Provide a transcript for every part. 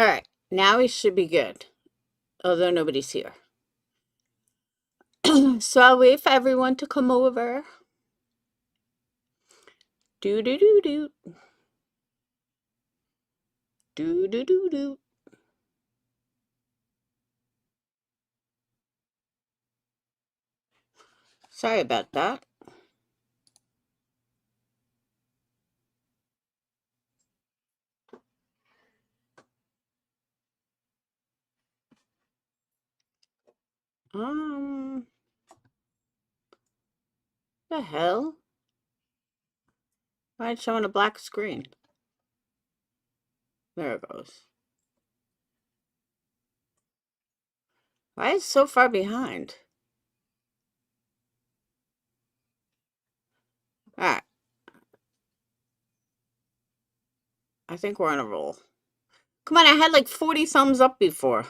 All right, now we should be good, although nobody's here. So I'll wait for everyone to come over. Do do do do. Do do do do. Sorry about that. The hell? Why it's showing a black screen? There it goes. Why is it so far behind? Alright. I think we're on a roll. Come on, I had like 40 thumbs up before.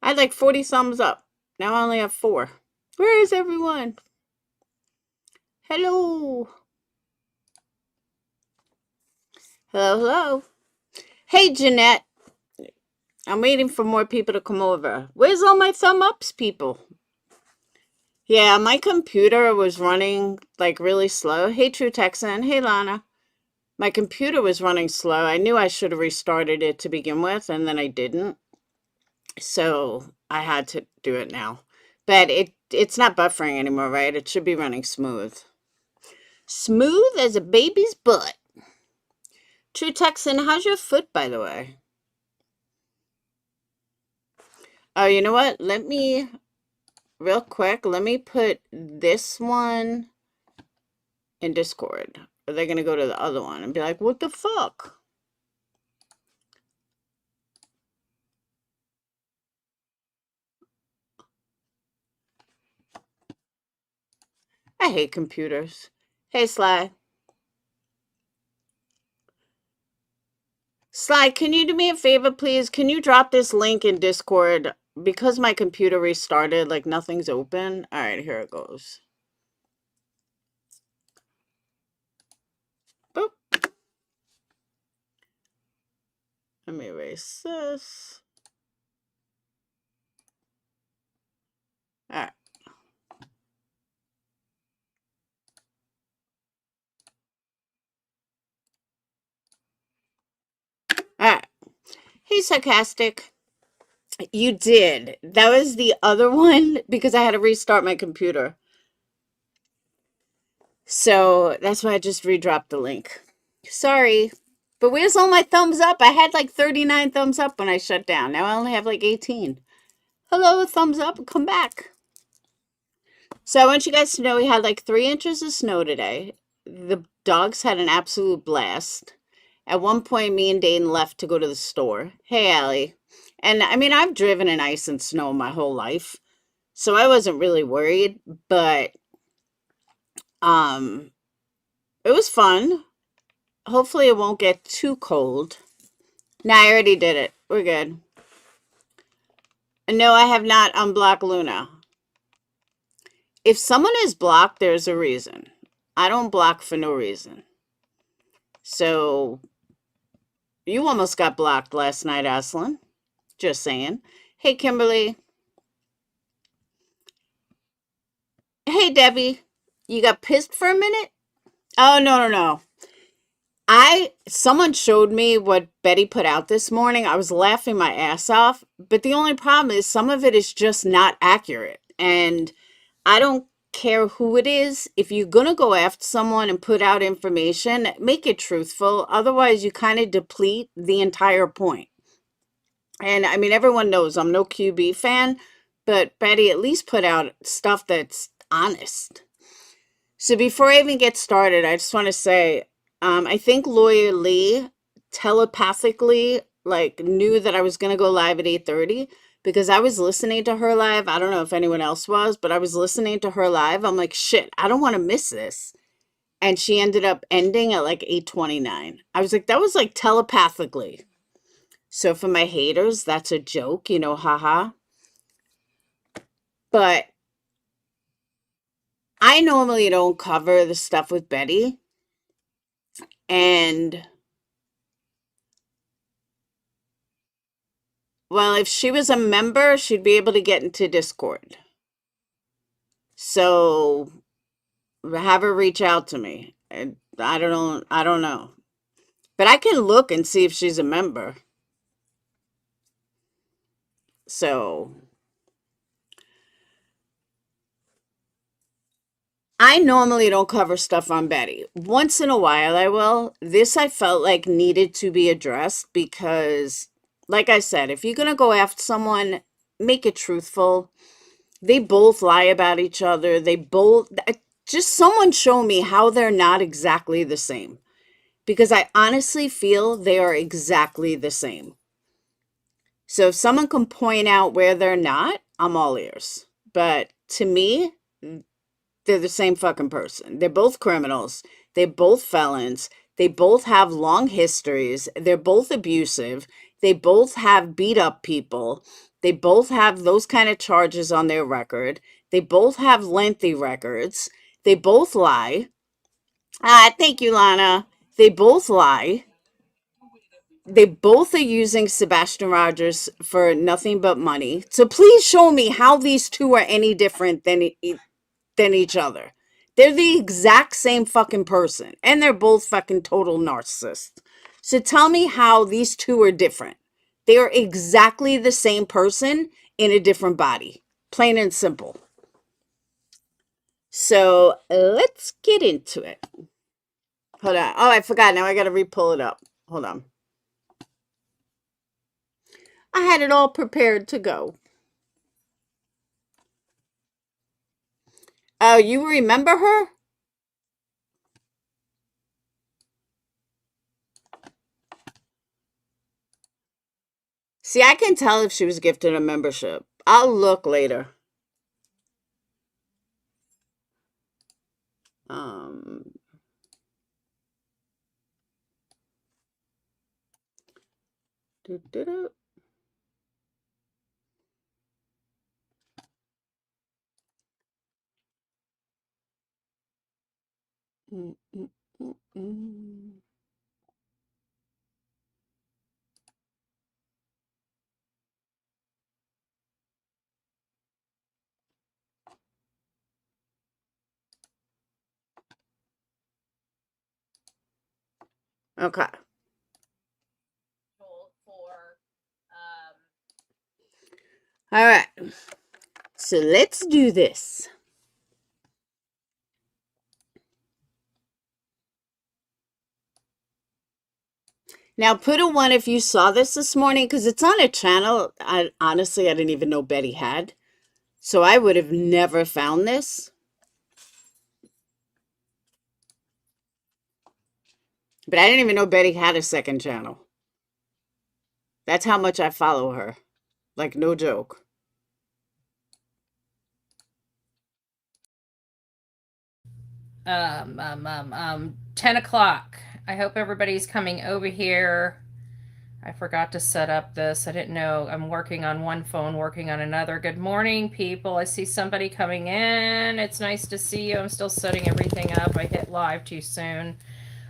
I had like 40 thumbs up. Now I only have 4. Where is everyone? Hello. Hello, hello. Hey, Jeanette. I'm waiting for more people to come over. Where's all my thumb ups, people? Yeah, my computer was running like really slow. Hey, True Texan. Hey, Lana. My computer was running slow. I knew I should have restarted it to begin with, and then I didn't. So I had to do it now. But it's not buffering anymore, right? It should be running smooth. Smooth as a baby's butt. True Texan, how's your foot, by the way? Oh, you know what? Let me, real quick, let me put this one in Discord. Or they're going to go to the other one and be like, what the fuck? I hate computers. Hey, Sly. Sly, can you do me a favor, please? Can you drop this link in Discord? Because my computer restarted, like nothing's open. All right, here it goes. Boop. Let me erase this. All right. All right. Hey, Sarcastic. You did. That was the other one because I had to restart my computer. So that's why I just redropped the link. Sorry. But where's all my thumbs up? I had like 39 thumbs up when I shut down. Now I only have like 18. Hello, thumbs up. Come back. So I want you guys to know we had like 3 inches of snow today. The dogs had an absolute blast. At one point, me and Dane left to go to the store. Hey, Allie. And I mean, I've driven in ice and snow my whole life, so I wasn't really worried, but um, it was fun. Hopefully, it won't get too cold. Nah, I already did it. We're good. No, I have not unblocked Luna. If someone is blocked, there's a reason. I don't block for no reason. So, you almost got blocked last night, Aslan. Just saying. Hey, Kimberly. Hey, Debbie. You got pissed for a minute? Oh, no. Someone showed me what Betty put out this morning. I was laughing my ass off, but the only problem is some of it is just not accurate. And I don't care who it is. If you're going to go after someone and put out information, make it truthful. Otherwise, you kind of deplete the entire point. And I mean, everyone knows I'm no QB fan, but Betty at least put out stuff that's honest. So before I even get started, I just want to say, I think Lawyer Lee telepathically like knew that I was going to go live at 8:30 because I was listening to her live. I don't know if anyone else was, but I was listening to her live. I'm like, shit, I don't want to miss this. And she ended up ending at like 8:29. I was like, that was like telepathically. So for my haters, that's a joke, haha. But I normally don't cover the stuff with Betty. And, well, if she was a member, she'd be able to get into Discord. So have her reach out to me. And I don't know. But I can look and see if she's a member. So I normally don't cover stuff on Betty. Once in a while I will. This I felt like needed to be addressed because, like I said, if you're going to go after someone, make it truthful. They both lie about each other. They both, just someone show me how they're not exactly the same. Because I honestly feel they are exactly the same. So if someone can point out where they're not, I'm all ears. But to me, they're the same fucking person. They're both criminals. They're both felons. They both have long histories. They're both abusive. They both have beat up people. They both have those kind of charges on their record. They both have lengthy records. They both lie. Thank you, Lana. They both lie. They both are using Sebastian Rogers for nothing but money. So please show me how these two are any different than each other. They're the exact same fucking person, and they're both fucking total narcissists. So tell me how these two are different. They are exactly the same person in a different body. Plain and simple. So let's get into it. Hold on. Oh, I forgot. Now I got to re-pull it up. Hold on. I had it all prepared to go. Oh, you remember her? See, I can tell if she was gifted a membership. I'll look later. Um, doo-doo-doo. Mm, mm, mm, mm. Okay. All right. So let's do this. Now put a one if you saw this morning because it's on a channel I honestly I didn't even know Betty had. So I would have never found this. But I didn't even know Betty had a second channel. That's how much I follow her. Like no joke. 10 o'clock. I hope everybody's coming over here. I forgot to set up this. I didn't know. I'm working on one phone, working on another. Good morning, people. I see somebody coming in. It's nice to see you. I'm still setting everything up. I hit live too soon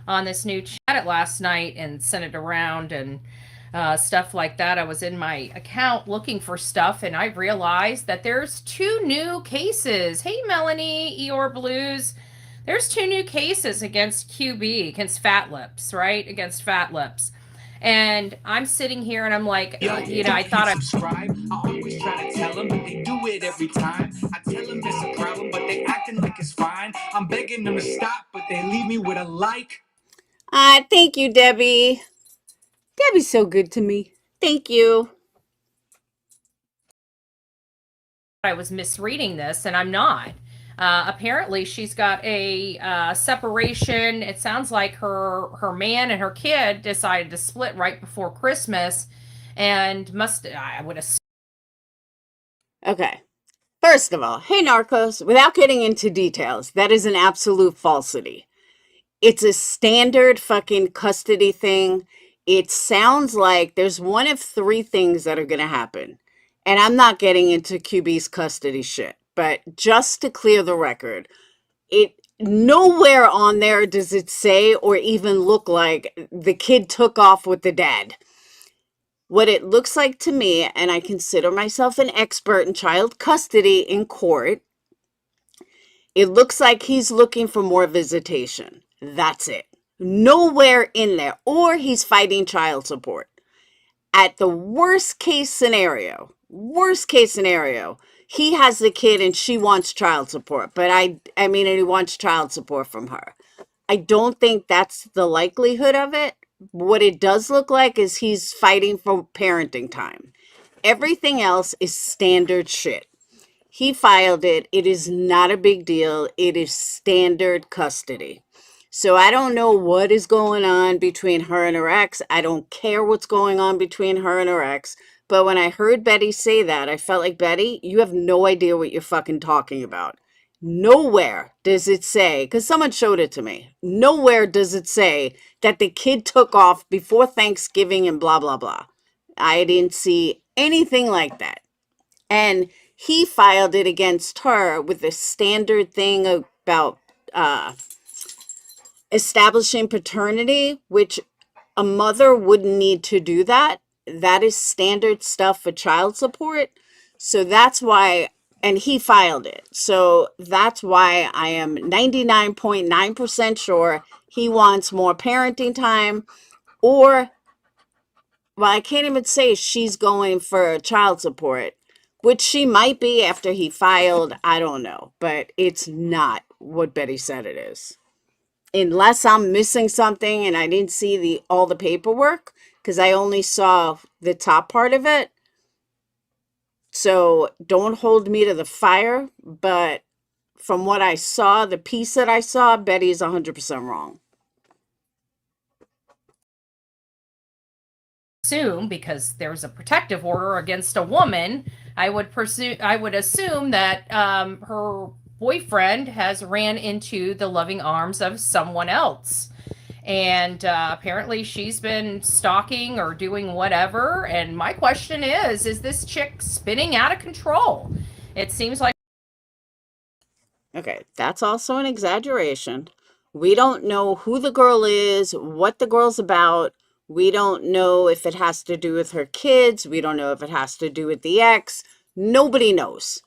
on this new chat last night and sent it around and stuff like that. I was in my account looking for stuff and I realized that there's two new cases. Hey, Melanie, Eeyore Blues. There's two new cases against QB, against Fat Lips, right? Against Fat Lips. And I'm sitting here and I'm like, I thought I subscribe. I always try to tell them, but they do it every time. I tell them there's a problem, but they acting like it's fine. I'm begging them to stop, but they leave me with a like. Thank you, Debbie. Debbie's so good to me. Thank you. I was misreading this, and I'm not. Apparently, she's got a separation. It sounds like her man and her kid decided to split right before Christmas, and I would assume. Okay. First of all, hey Narcos, without getting into details, that is an absolute falsity. It's a standard fucking custody thing. It sounds like there's one of three things that are going to happen. And I'm not getting into QB's custody shit, but just to clear the record, Nowhere on there does it say or even look like the kid took off with the dad. What it looks like to me, and I consider myself an expert in child custody in court, it looks like he's looking for more visitation. That's it. Nowhere in there. Or he's fighting child support. At the worst case scenario, he has the kid and she wants child support. But I mean, and he wants child support from her. I don't think that's the likelihood of it. What it does look like is he's fighting for parenting time. Everything else is standard shit. He filed it. It is not a big deal. It is standard custody. So I don't know what is going on between her and her ex. I don't care what's going on between her and her ex. But when I heard Betty say that, I felt like, Betty, you have no idea what you're fucking talking about. Nowhere does it say, because someone showed it to me, nowhere does it say that the kid took off before Thanksgiving and blah, blah, blah. I didn't see anything like that. And he filed it against her with the standard thing about establishing paternity, which a mother wouldn't need to do that. That is standard stuff for child support. So that's why, and he filed it. So that's why I am 99.9% sure he wants more parenting time, or, well, I can't even say she's going for child support, which she might be after he filed. I don't know, but it's not what Betty said it is. Unless I'm missing something and I didn't see all the paperwork, because I only saw the top part of it. So don't hold me to the fire, but from what I saw, the piece that I saw, Betty is 100% wrong. Assume, because there's a protective order against a woman, I would assume that her boyfriend has ran into the loving arms of someone else. And apparently she's been stalking or doing whatever. And my question is this chick spinning out of control? It seems like. Okay, that's also an exaggeration. We don't know who the girl is, what the girl's about. We don't know if it has to do with her kids. We don't know if it has to do with the ex. Nobody knows.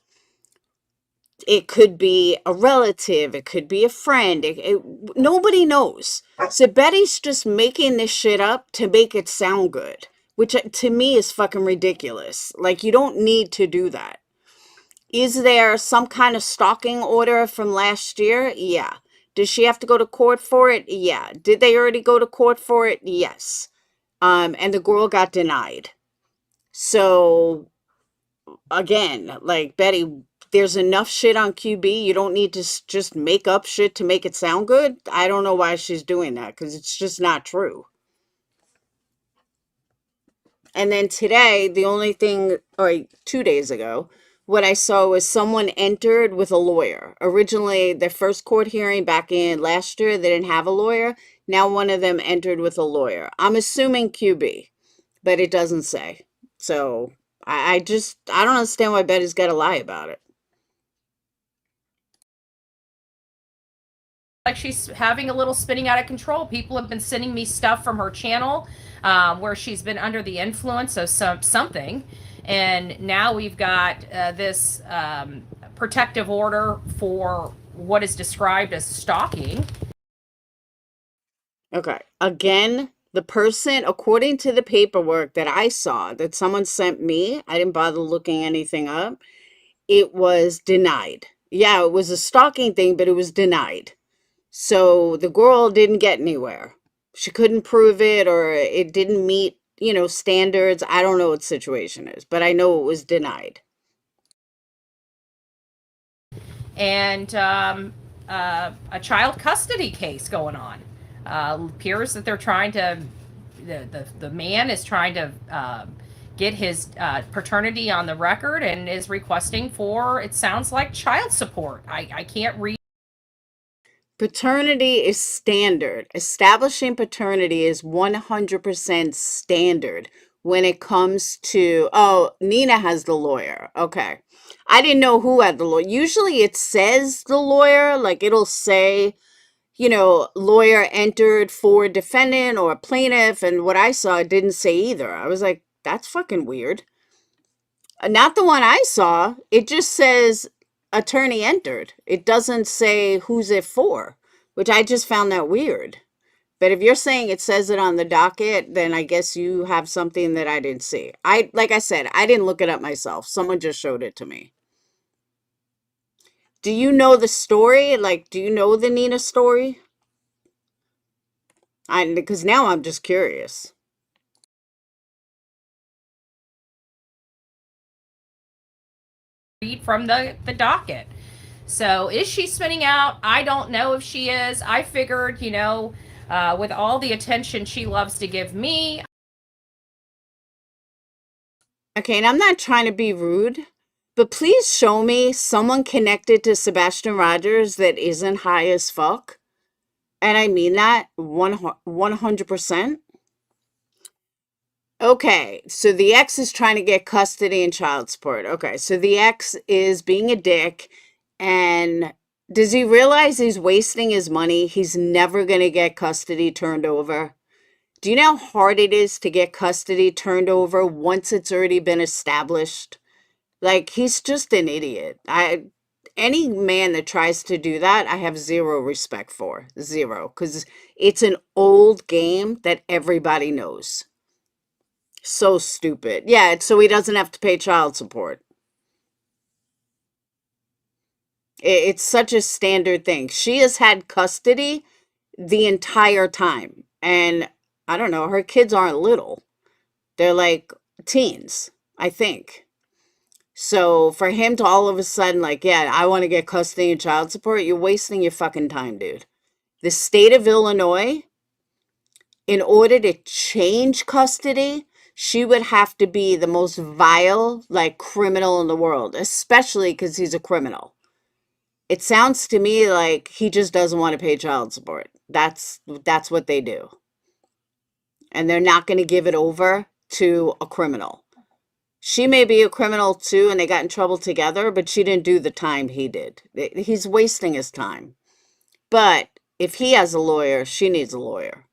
It could be a relative. It could be a friend. Nobody knows. So Betty's just making this shit up to make it sound good, which to me is fucking ridiculous. Like, you don't need to do that. Is there some kind of stalking order from last year? Yeah. Does she have to go to court for it? Yeah. Did they already go to court for it? Yes. And the girl got denied. So again, like, Betty, there's enough shit on QB. You don't need to just make up shit to make it sound good. I don't know why she's doing that, because it's just not true. And then today, the only thing, or 2 days ago, what I saw was someone entered with a lawyer. Originally, their first court hearing back in last year, they didn't have a lawyer. Now one of them entered with a lawyer. I'm assuming QB, but it doesn't say. So I don't understand why Betty's got to lie about it. Like she's having a little spinning out of control. People have been sending me stuff from her channel where she's been under the influence of something. And now we've got this protective order for what is described as stalking. Okay. Again, the person, according to the paperwork that I saw, that someone sent me, I didn't bother looking anything up, it was denied. Yeah, it was a stalking thing, but it was denied. So the girl didn't get anywhere. She couldn't prove it, or it didn't meet, standards. I don't know what the situation is, but I know it was denied. And a child custody case going on. Appears that they're trying to, the man is trying to get his paternity on the record and is requesting for, it sounds like, child support. I can't read. Paternity is standard. Establishing paternity is 100% standard. when it comes to, oh, Nina has the lawyer. Okay. I didn't know who had the lawyer. Usually it says the lawyer, like it'll say, lawyer entered for defendant or plaintiff. And what I saw, it didn't say either. I was like, that's fucking weird. Not the one I saw. It just says attorney entered. It doesn't say who's it for, which I just found that weird. But if you're saying it says it on the docket, then I guess you have something that I didn't see. Like I said, I didn't look it up myself. Someone just showed it to me. Do you know the story? Like, do you know the Nina story? Because now I'm just curious. Read from the docket. So is she spinning out? I don't know if she is. I figured, with all the attention she loves to give me. Okay, and I'm not trying to be rude, but please show me someone connected to Sebastian Rogers that isn't high as fuck. And I mean that 100%. Okay, so the ex is trying to get custody and child support. Okay, so the ex is being a dick, and does he realize he's wasting his money? He's never going to get custody turned over. Do you know how hard it is to get custody turned over once it's already been established? Like, he's just an idiot. Any man that tries to do that, I have zero respect for. Zero, because it's an old game that everybody knows. So stupid. Yeah, so he doesn't have to pay child support. It's such a standard thing. She has had custody the entire time. And I don't know, her kids aren't little. They're like teens, I think. So for him to all of a sudden, like, yeah, I want to get custody and child support, you're wasting your fucking time, dude. The state of Illinois, in order to change custody, she would have to be the most vile, like, criminal in the world, especially because he's a criminal. It sounds to me like he just doesn't want to pay child support. That's what they do. And they're not going to give it over to a criminal. She may be a criminal too, and they got in trouble together, but she didn't do the time he did. He's wasting his time. But if he has a lawyer, she needs a lawyer.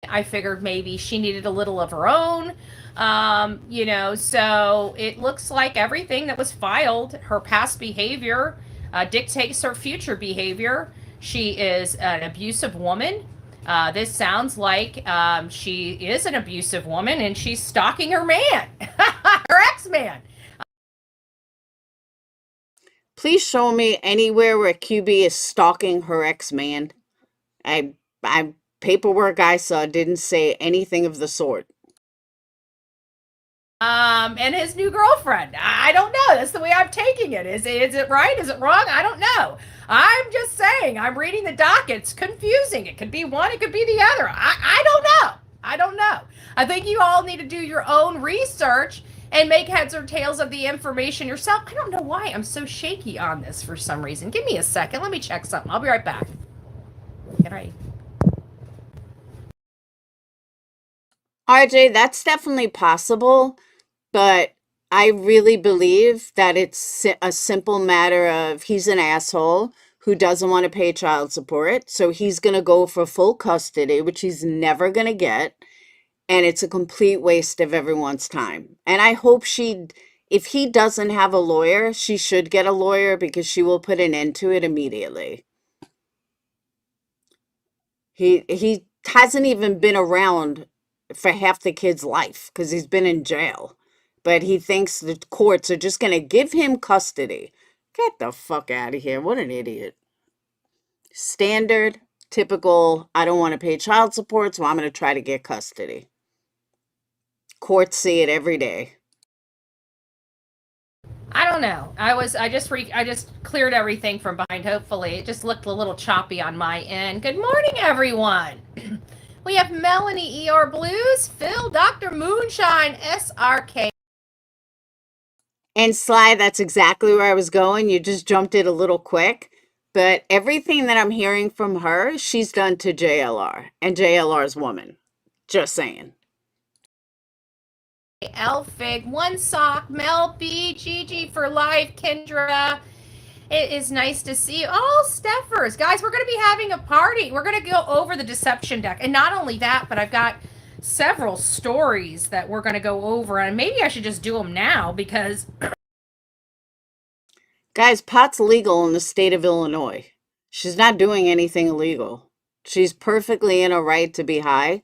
I figured maybe she needed a little of her own. So it looks like everything that was filed, her past behavior, dictates her future behavior. She is an abusive woman. This sounds like she is an abusive woman and she's stalking her man, her ex-man. Please show me anywhere where QB is stalking her ex-man. I paperwork I saw didn't say anything of the sort. And his new girlfriend. I don't know. That's the way I'm taking it. Is it right? Is it wrong? I don't know. I'm just saying. I'm reading the docket. It's confusing. It could be one. It could be the other. I don't know. I don't know. I think you all need to do your own research and make heads or tails of the information yourself. I don't know why I'm so shaky on this for some reason. Give me a second. Let me check something. I'll be right back. Get ready. RJ, that's definitely possible, but I really believe that it's a simple matter of he's an asshole who doesn't want to pay child support, so he's going to go for full custody, which he's never going to get, and it's a complete waste of everyone's time. And I hope if he doesn't have a lawyer, she should get a lawyer because she will put an end to it immediately. He hasn't even been around for half the kid's life because he's been in jail. But he thinks the courts are just going to give him custody. Get the fuck out of here. What an idiot. Standard, typical, I don't want to pay child support, so I'm going to try to get custody. Courts see it every day. I don't know. I just cleared everything from behind. Hopefully, it just looked a little choppy on my end. Good morning, everyone. We have Melanie ER Blues, Phil, Dr. Moonshine, SRK. And Sly, that's exactly where I was going. You just jumped it a little quick. But everything that I'm hearing from her, she's done to JLR and JLR's woman. Just saying. Elfig, One Sock, Mel B, Gigi for life, Kendra. It is nice to see you. Oh, Steffers. Guys, we're going to be having a party. We're going to go over the deception deck. And not only that, but I've got several stories that we're going to go over. And maybe I should just do them now because... Guys, pot's legal in the state of Illinois. She's not doing anything illegal. She's perfectly in her right to be high.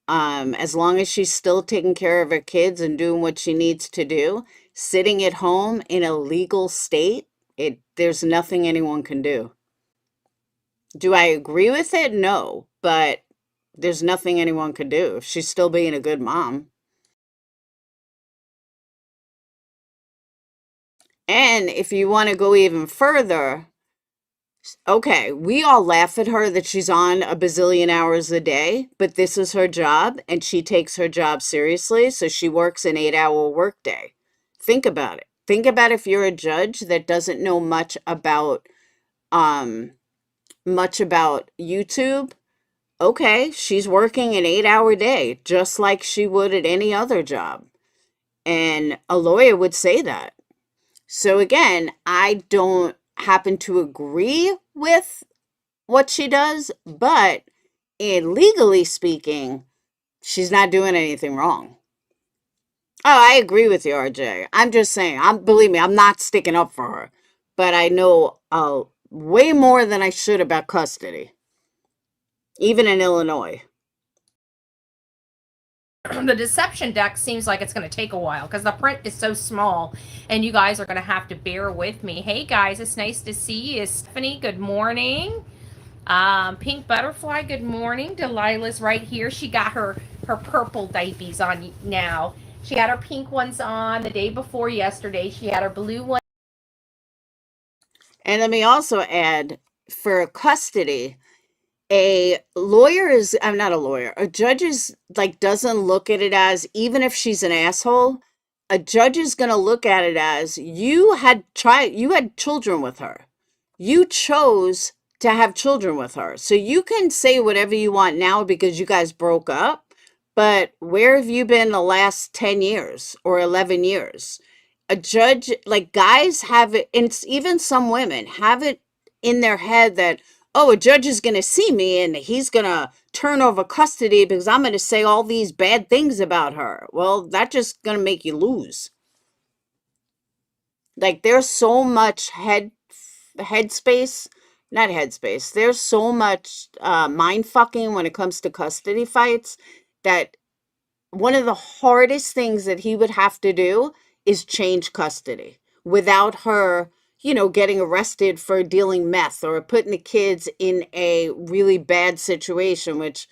As long as she's still taking care of her kids and doing what she needs to do, sitting at home in a legal state, there's nothing anyone can do. Do I agree with it? No, but there's nothing anyone can do if she's still being a good mom. And if you want to go even further, okay, we all laugh at her that she's on a bazillion hours a day, but this is her job and she takes her job seriously, so she works an 8-hour workday. Think about it. Think about if you're a judge that doesn't know much about YouTube. Okay, she's working an 8-hour day, just like she would at any other job. And a lawyer would say that. So again, I don't happen to agree with what she does, but legally speaking, she's not doing anything wrong. Oh, I agree with you, RJ. I'm just saying, believe me, I'm not sticking up for her, but I know way more than I should about custody, even in Illinois. The deception deck seems like it's going to take a while because the print is so small and you guys are going to have to bear with me. Hey guys, it's nice to see you. Stephanie, good morning. Pink Butterfly, good morning. Delilah's right here. She got her purple diapies on now. She had her pink ones on the day before yesterday. She had her blue one. And let me also add, for custody, a lawyer is, I'm not a lawyer, a judge is like, doesn't look at it as, even if she's an asshole, a judge is going to look at it as, you had children with her. You chose to have children with her. So you can say whatever you want now because you guys broke up, but where have you been the last 10 years or 11 years? A judge, like, guys have it, and even some women have it in their head that, oh, a judge is going to see me and he's going to turn over custody because I'm going to say all these bad things about her. Well, that's just going to make you lose. Like, there's so much headspace, not headspace. There's so much mind fucking when it comes to custody fights that one of the hardest things that he would have to do is change custody without her, getting arrested for dealing meth or putting the kids in a really bad situation, which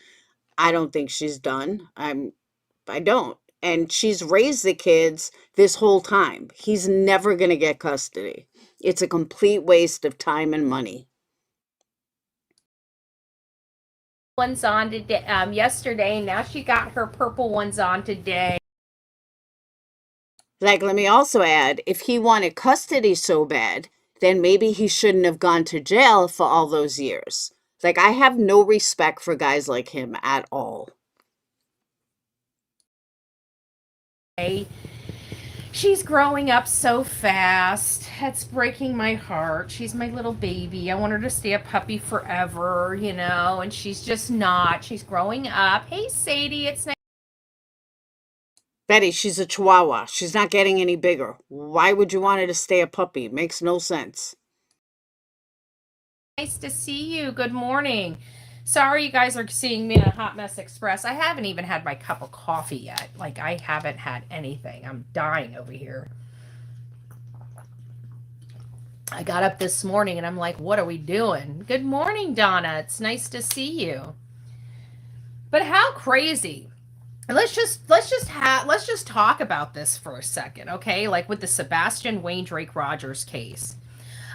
I don't think she's done. I don't. And she's raised the kids this whole time. He's never going to get custody. It's a complete waste of time and money. Ones on today, yesterday. Now she got her purple ones on today. Like, let me also add, if he wanted custody so bad, then maybe he shouldn't have gone to jail for all those years. Like, I have no respect for guys like him at all. She's growing up so fast. It's breaking my heart. She's my little baby. I want her to stay a puppy forever, and she's just not. She's growing up. Hey, Sadie, it's nice. Betty, she's a chihuahua. She's not getting any bigger. Why would you want her to stay a puppy? It makes no sense. Nice to see you. Good morning. Sorry you guys are seeing me in a Hot Mess Express. I haven't even had my cup of coffee yet. Like, I haven't had anything. I'm dying over here. I got up this morning and I'm like, what are we doing? Good morning, Donna. It's nice to see you. But how crazy. Let's just talk about this for a second, okay? Like with the Sebastian Wayne Drake Rogers case.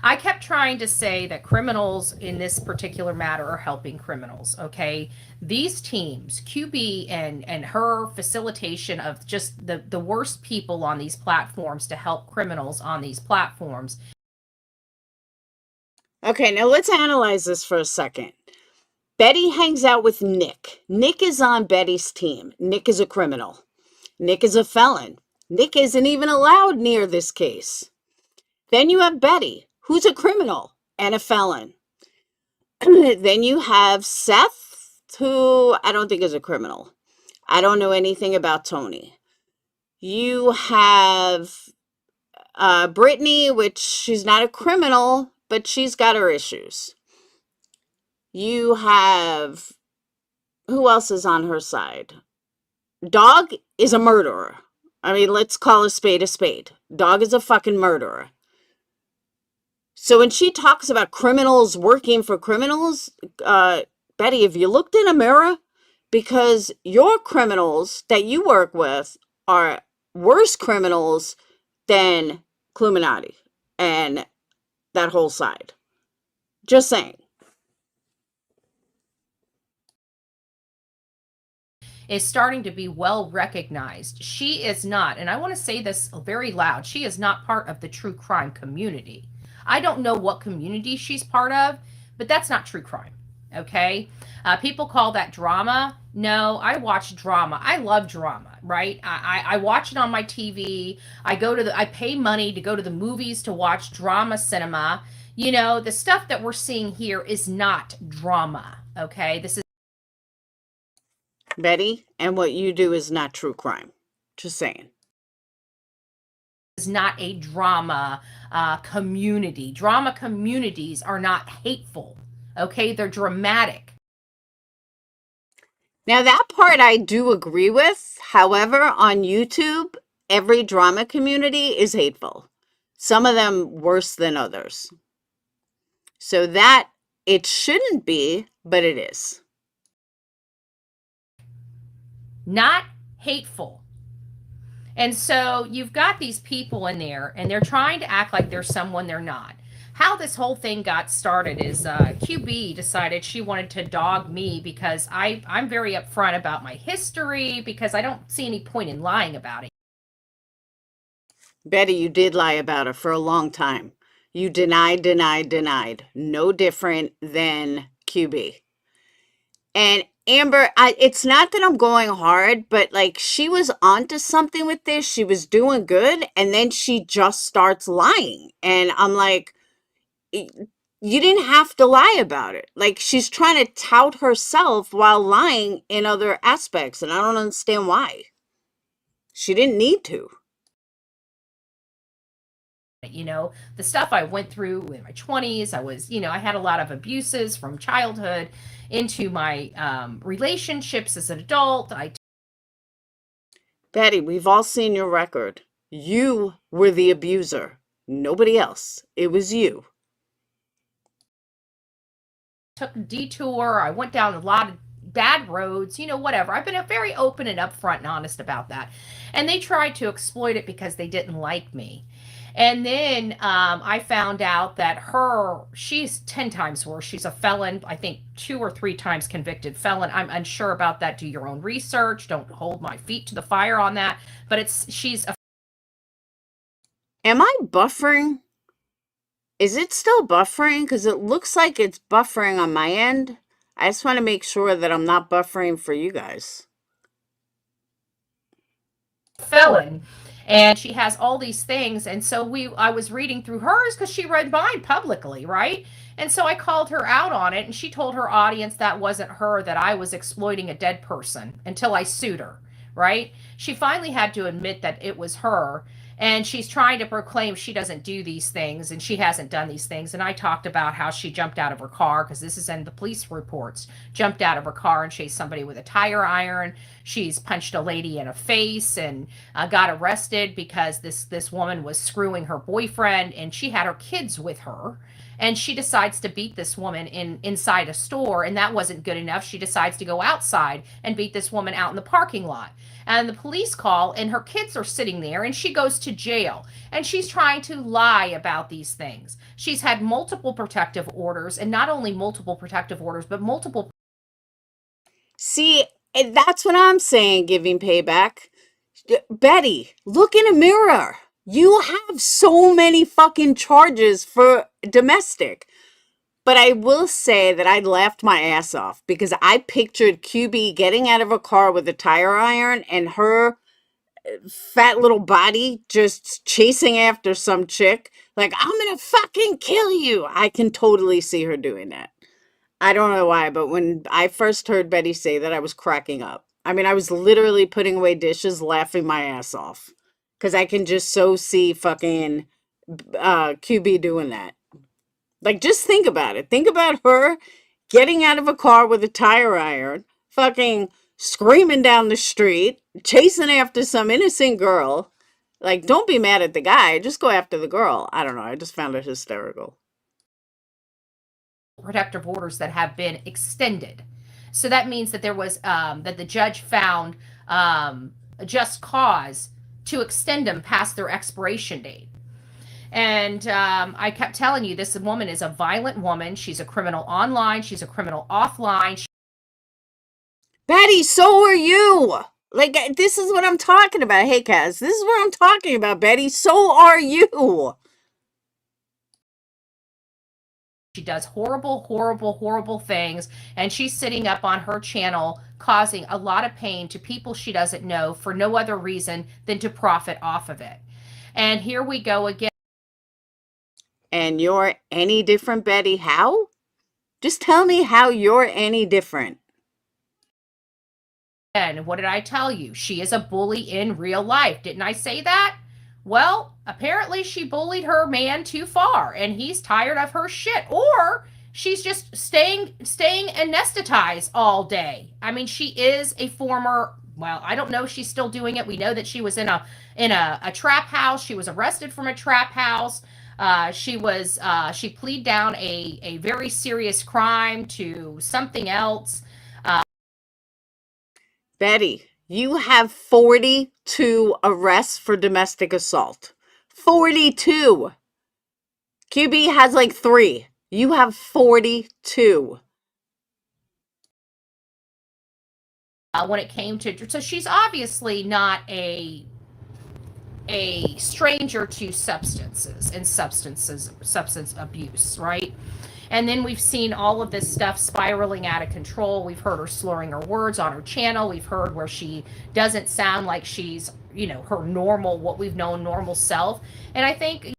I kept trying to say that criminals in this particular matter are helping criminals, okay? These teams, QB and her facilitation of just the worst people on these platforms to help criminals on these platforms. Okay, now let's analyze this for a second. Betty hangs out with Nick. Nick is on Betty's team. Nick is a criminal. Nick is a felon. Nick isn't even allowed near this case. Then you have Betty, who's a criminal and a felon. Then you have Seth, who I don't think is a criminal. I don't know anything about Tony. You have Brittany, which she's not a criminal, but she's got her issues. You have, who else is on her side? Dog is a murderer. I mean, let's call a spade a spade. Dog is a fucking murderer. So when she talks about criminals working for criminals, Betty, have you looked in a mirror? Because your criminals that you work with are worse criminals than Illuminati and that whole side. Just saying. Is starting to be well recognized. She is not, and I want to say this very loud, she is not part of the true crime community. I don't know what community she's part of, but that's not true crime. Okay. People call that drama. No, I watch drama. I love drama, right? I watch it on my TV. I pay money to go to the movies to watch drama cinema. You know, the stuff that we're seeing here is not drama. Okay. This is Betty, and what you do is not true crime. Just saying. not a drama community. Drama communities are not hateful. Okay. They're dramatic. Now, that part I do agree with. However, on YouTube, every drama community is hateful. Some of them worse than others. So that it shouldn't be, but it is. Not hateful. And so you've got these people in there and they're trying to act like they're someone they're not. How this whole thing got started is QB decided she wanted to dog me because I'm very upfront about my history because I don't see any point in lying about it. Betty, you did lie about it for a long time. You denied. No different than QB. And Amber, it's not that I'm going hard, but like she was onto something with this. She was doing good, and then she just starts lying. And I'm like, you didn't have to lie about it. Like she's trying to tout herself while lying in other aspects, and I don't understand why. She didn't need to. You know, the stuff I went through in my 20s, I had a lot of abuses from childhood into my relationships as an adult. Betty, we've all seen your record. You were the abuser. Nobody else. It was you. Took a detour. I went down a lot of bad roads, whatever. I've been very open and upfront and honest about that. And they tried to exploit it because they didn't like me. And then I found out that she's 10 times worse. She's a felon, I think 2 or 3 times convicted felon. I'm unsure about that. Do your own research. Don't hold my feet to the fire on that. But she's a. Am I buffering? Is it still buffering? Because it looks like it's buffering on my end. I just want to make sure that I'm not buffering for you guys. Felon. And she has all these things. And so I was reading through hers because she read mine publicly, right? And so I called her out on it, and she told her audience that wasn't her, that I was exploiting a dead person until I sued her, right? She finally had to admit that it was her. And she's trying to proclaim she doesn't do these things and she hasn't done these things. And I talked about how she jumped out of her car, because this is in the police reports, jumped out of her car and chased somebody with a tire iron. She's punched a lady in the face and got arrested because this woman was screwing her boyfriend, and she had her kids with her. And she decides to beat this woman inside a store, and that wasn't good enough. She decides to go outside and beat this woman out in the parking lot. And the police call, and her kids are sitting there, and she goes to jail. And she's trying to lie about these things. She's had multiple protective orders, and not only multiple protective orders, but multiple. See, that's what I'm saying, giving payback. Betty, look in a mirror. You have so many fucking charges for domestic. But I will say that I laughed my ass off because I pictured QB getting out of a car with a tire iron and her fat little body just chasing after some chick. Like, I'm gonna fucking kill you. I can totally see her doing that. I don't know why, but when I first heard Betty say that, I was cracking up. I mean, I was literally putting away dishes, laughing my ass off. Because I can just so see fucking QB doing that. Like, just think about it. Think about her getting out of a car with a tire iron, fucking screaming down the street, chasing after some innocent girl. Like, don't be mad at the guy. Just go after the girl. I don't know. I just found it hysterical. Protective orders that have been extended. So that means that there was that the judge found a just cause to extend them past their expiration date. And I kept telling you, this woman is a violent woman. She's a criminal online. She's a criminal offline. Betty, so are you. Like, this is what I'm talking about. Hey, Kaz, this is what I'm talking about, Betty. So are you. She does horrible, horrible, horrible things. And she's sitting up on her channel causing a lot of pain to people she doesn't know for no other reason than to profit off of it. And here we go again. And you're any different, Betty? How? Just tell me how you're any different. And what did I tell you? She is a bully in real life. Didn't I say that? Well, apparently she bullied her man too far and he's tired of her shit. Or she's just staying anesthetized all day. I mean, she is a former, well, I don't know if she's still doing it. We know that she was in a trap house. She was arrested from a trap house. She pleaded down a very serious crime to something else. Betty, you have 42 arrests for domestic assault. 42. QB has like 3. You have 42. When it came to, so she's obviously not a stranger to substances and substance abuse, right? And then we've seen all of this stuff spiraling out of control. We've heard her slurring her words on her channel. We've heard where she doesn't sound like she's, her normal, what we've known normal self. And I think,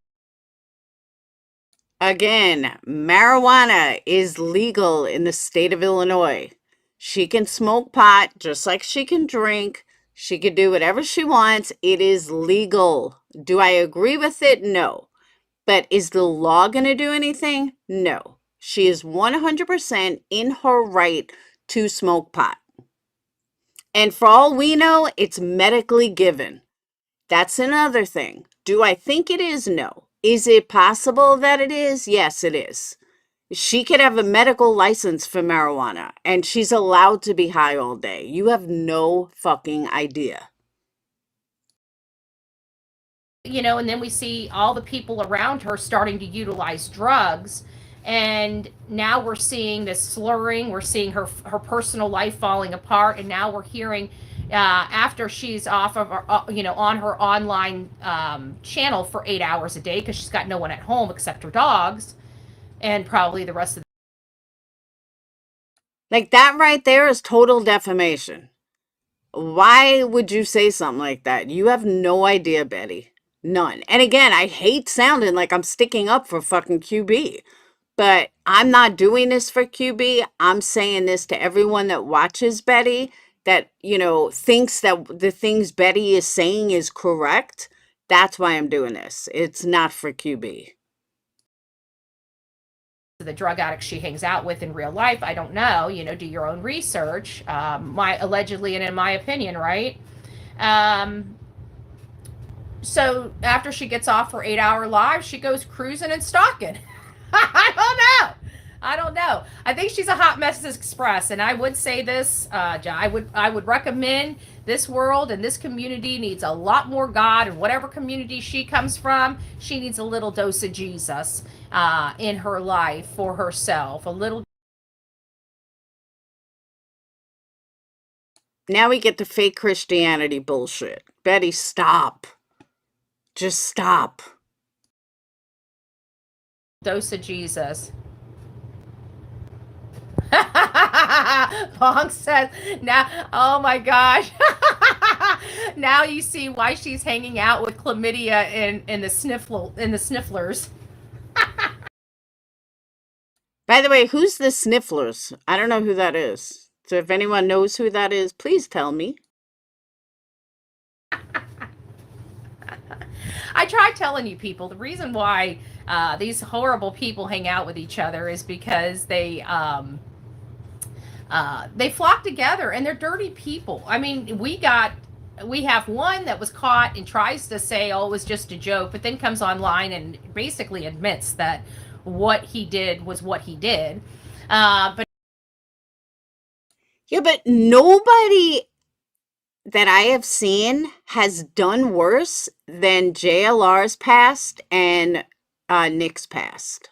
again, marijuana is legal in the state of Illinois. She can smoke pot just like she can drink. She can do whatever she wants. It is legal. Do I agree with it? No. But is the law going to do anything? No. She is 100% in her right to smoke pot. And for all we know, it's medically given. That's another thing. Do I think it is? No. Is it possible that it is? Yes, it is. She could have a medical license for marijuana, and she's allowed to be high all day. You have no fucking idea. And then we see all the people around her starting to utilize drugs. And now we're seeing this slurring. We're seeing her personal life falling apart. And now we're hearing after she's off of her, on her online channel for 8 hours a day because she's got no one at home except her dogs and probably the rest of the. Like, that right there is total defamation. Why would you say something like that? You have no idea, Betty. None. And again, I hate sounding like I'm sticking up for fucking QB. But I'm not doing this for QB. I'm saying this to everyone that watches Betty that, thinks that the things Betty is saying is correct. That's why I'm doing this. It's not for QB. The drug addicts she hangs out with in real life, I don't know. Do your own research. Allegedly and in my opinion, right? So after she gets off her 8-hour live, she goes cruising and stalking. I don't know. I think she's a hot mess express, and I would say this. I would recommend this world and this community needs a lot more God, and whatever community she comes from, she needs a little dose of Jesus in her life for herself. A little. Now we get the fake Christianity bullshit. Betty, stop. Just stop. Dose of Jesus. Bong says, now, oh my gosh. Now you see why she's hanging out with chlamydia in the snifflers. By the way, who's the Snifflers? I don't know who that is. So if anyone knows who that is, please tell me. I try telling you people the reason why these horrible people hang out with each other is because they flock together and they're dirty people. I mean, we have one that was caught and tries to say, oh, it was just a joke, but then comes online and basically admits that what he did was what he did. But Yeah, but nobody that I have seen has done worse than JLR's past and Nick's past.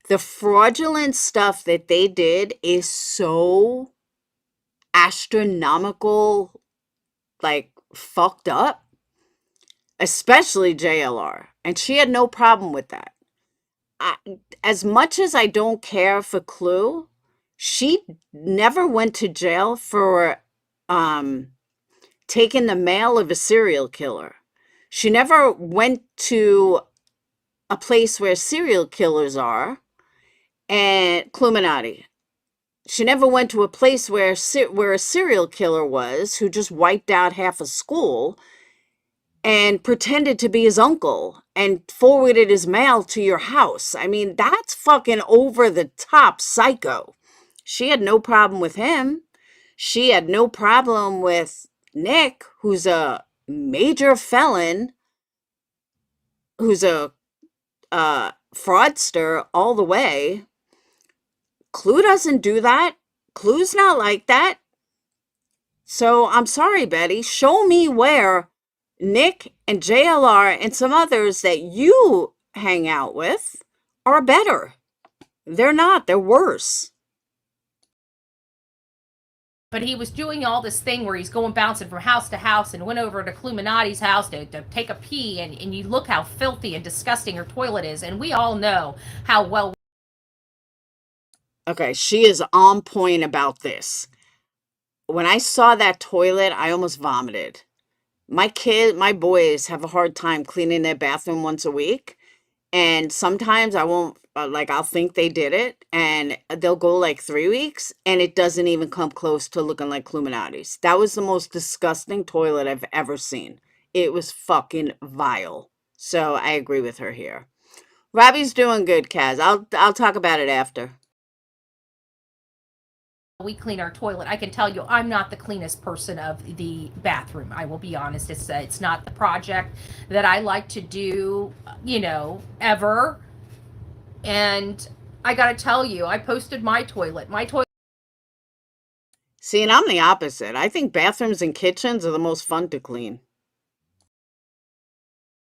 The fraudulent stuff that they did is so astronomical, like fucked up, especially JLR. And she had no problem with that. As much as I don't care for Clue, she never went to jail for taking the mail of a serial killer. She never went to a place where serial killers are and Cluminati. She never went to a place where a serial killer was who just wiped out half a school and pretended to be his uncle and forwarded his mail to your house. I mean, that's fucking over the top psycho. She had no problem with him. She had no problem with Nick, who's a major felon, who's a fraudster all the way. Clue doesn't do that. Clue's not like that. So I'm sorry, Betty. Show me where Nick and JLR and some others that you hang out with are better. They're not. They're worse. he was doing all this thing where he's going bouncing from house to house and went over to Cluminati's house to take a pee, and you look how filthy and disgusting her toilet is, and we all know how well. Okay, she is on point about this. When I saw that toilet, I almost vomited. My boys have a hard time cleaning their bathroom once a week. And sometimes I won't, I'll think they did it and they'll go like 3 weeks and it doesn't even come close to looking like Cluminati's. That was the most disgusting toilet I've ever seen. It was fucking vile. So I agree with her here. Robbie's doing good, Kaz. I'll talk about it after. We clean our toilet. I can tell you, I'm not the cleanest person of the bathroom. I will be honest. It's not the project that I like to do, ever. And I got to tell you, I posted my toilet. See, and I'm the opposite. I think bathrooms and kitchens are the most fun to clean.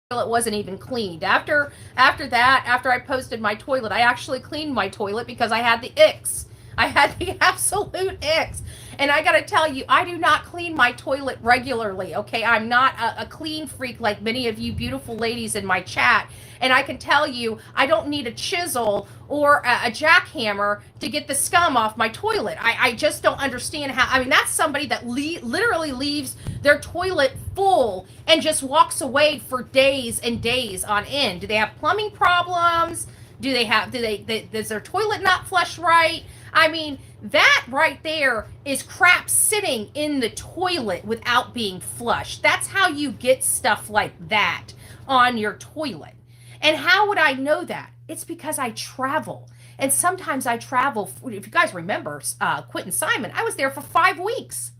Toilet wasn't even cleaned. After I posted my toilet, I actually cleaned my toilet because I had the icks. I had the absolute icks. And I gotta tell you, I do not clean my toilet regularly, okay? I'm not a clean freak like many of you beautiful ladies in my chat. And I can tell you, I don't need a chisel or a jackhammer to get the scum off my toilet. I just don't understand how. I mean, that's somebody that literally leaves their toilet full and just walks away for days and days on end. Do they have plumbing problems? Does their toilet not flush right? I mean, that right there is crap sitting in the toilet without being flushed. That's how you get stuff like that on your toilet. And how would I know that? It's because I travel. And sometimes I travel, if you guys remember Quentin Simon, I was there for 5 weeks.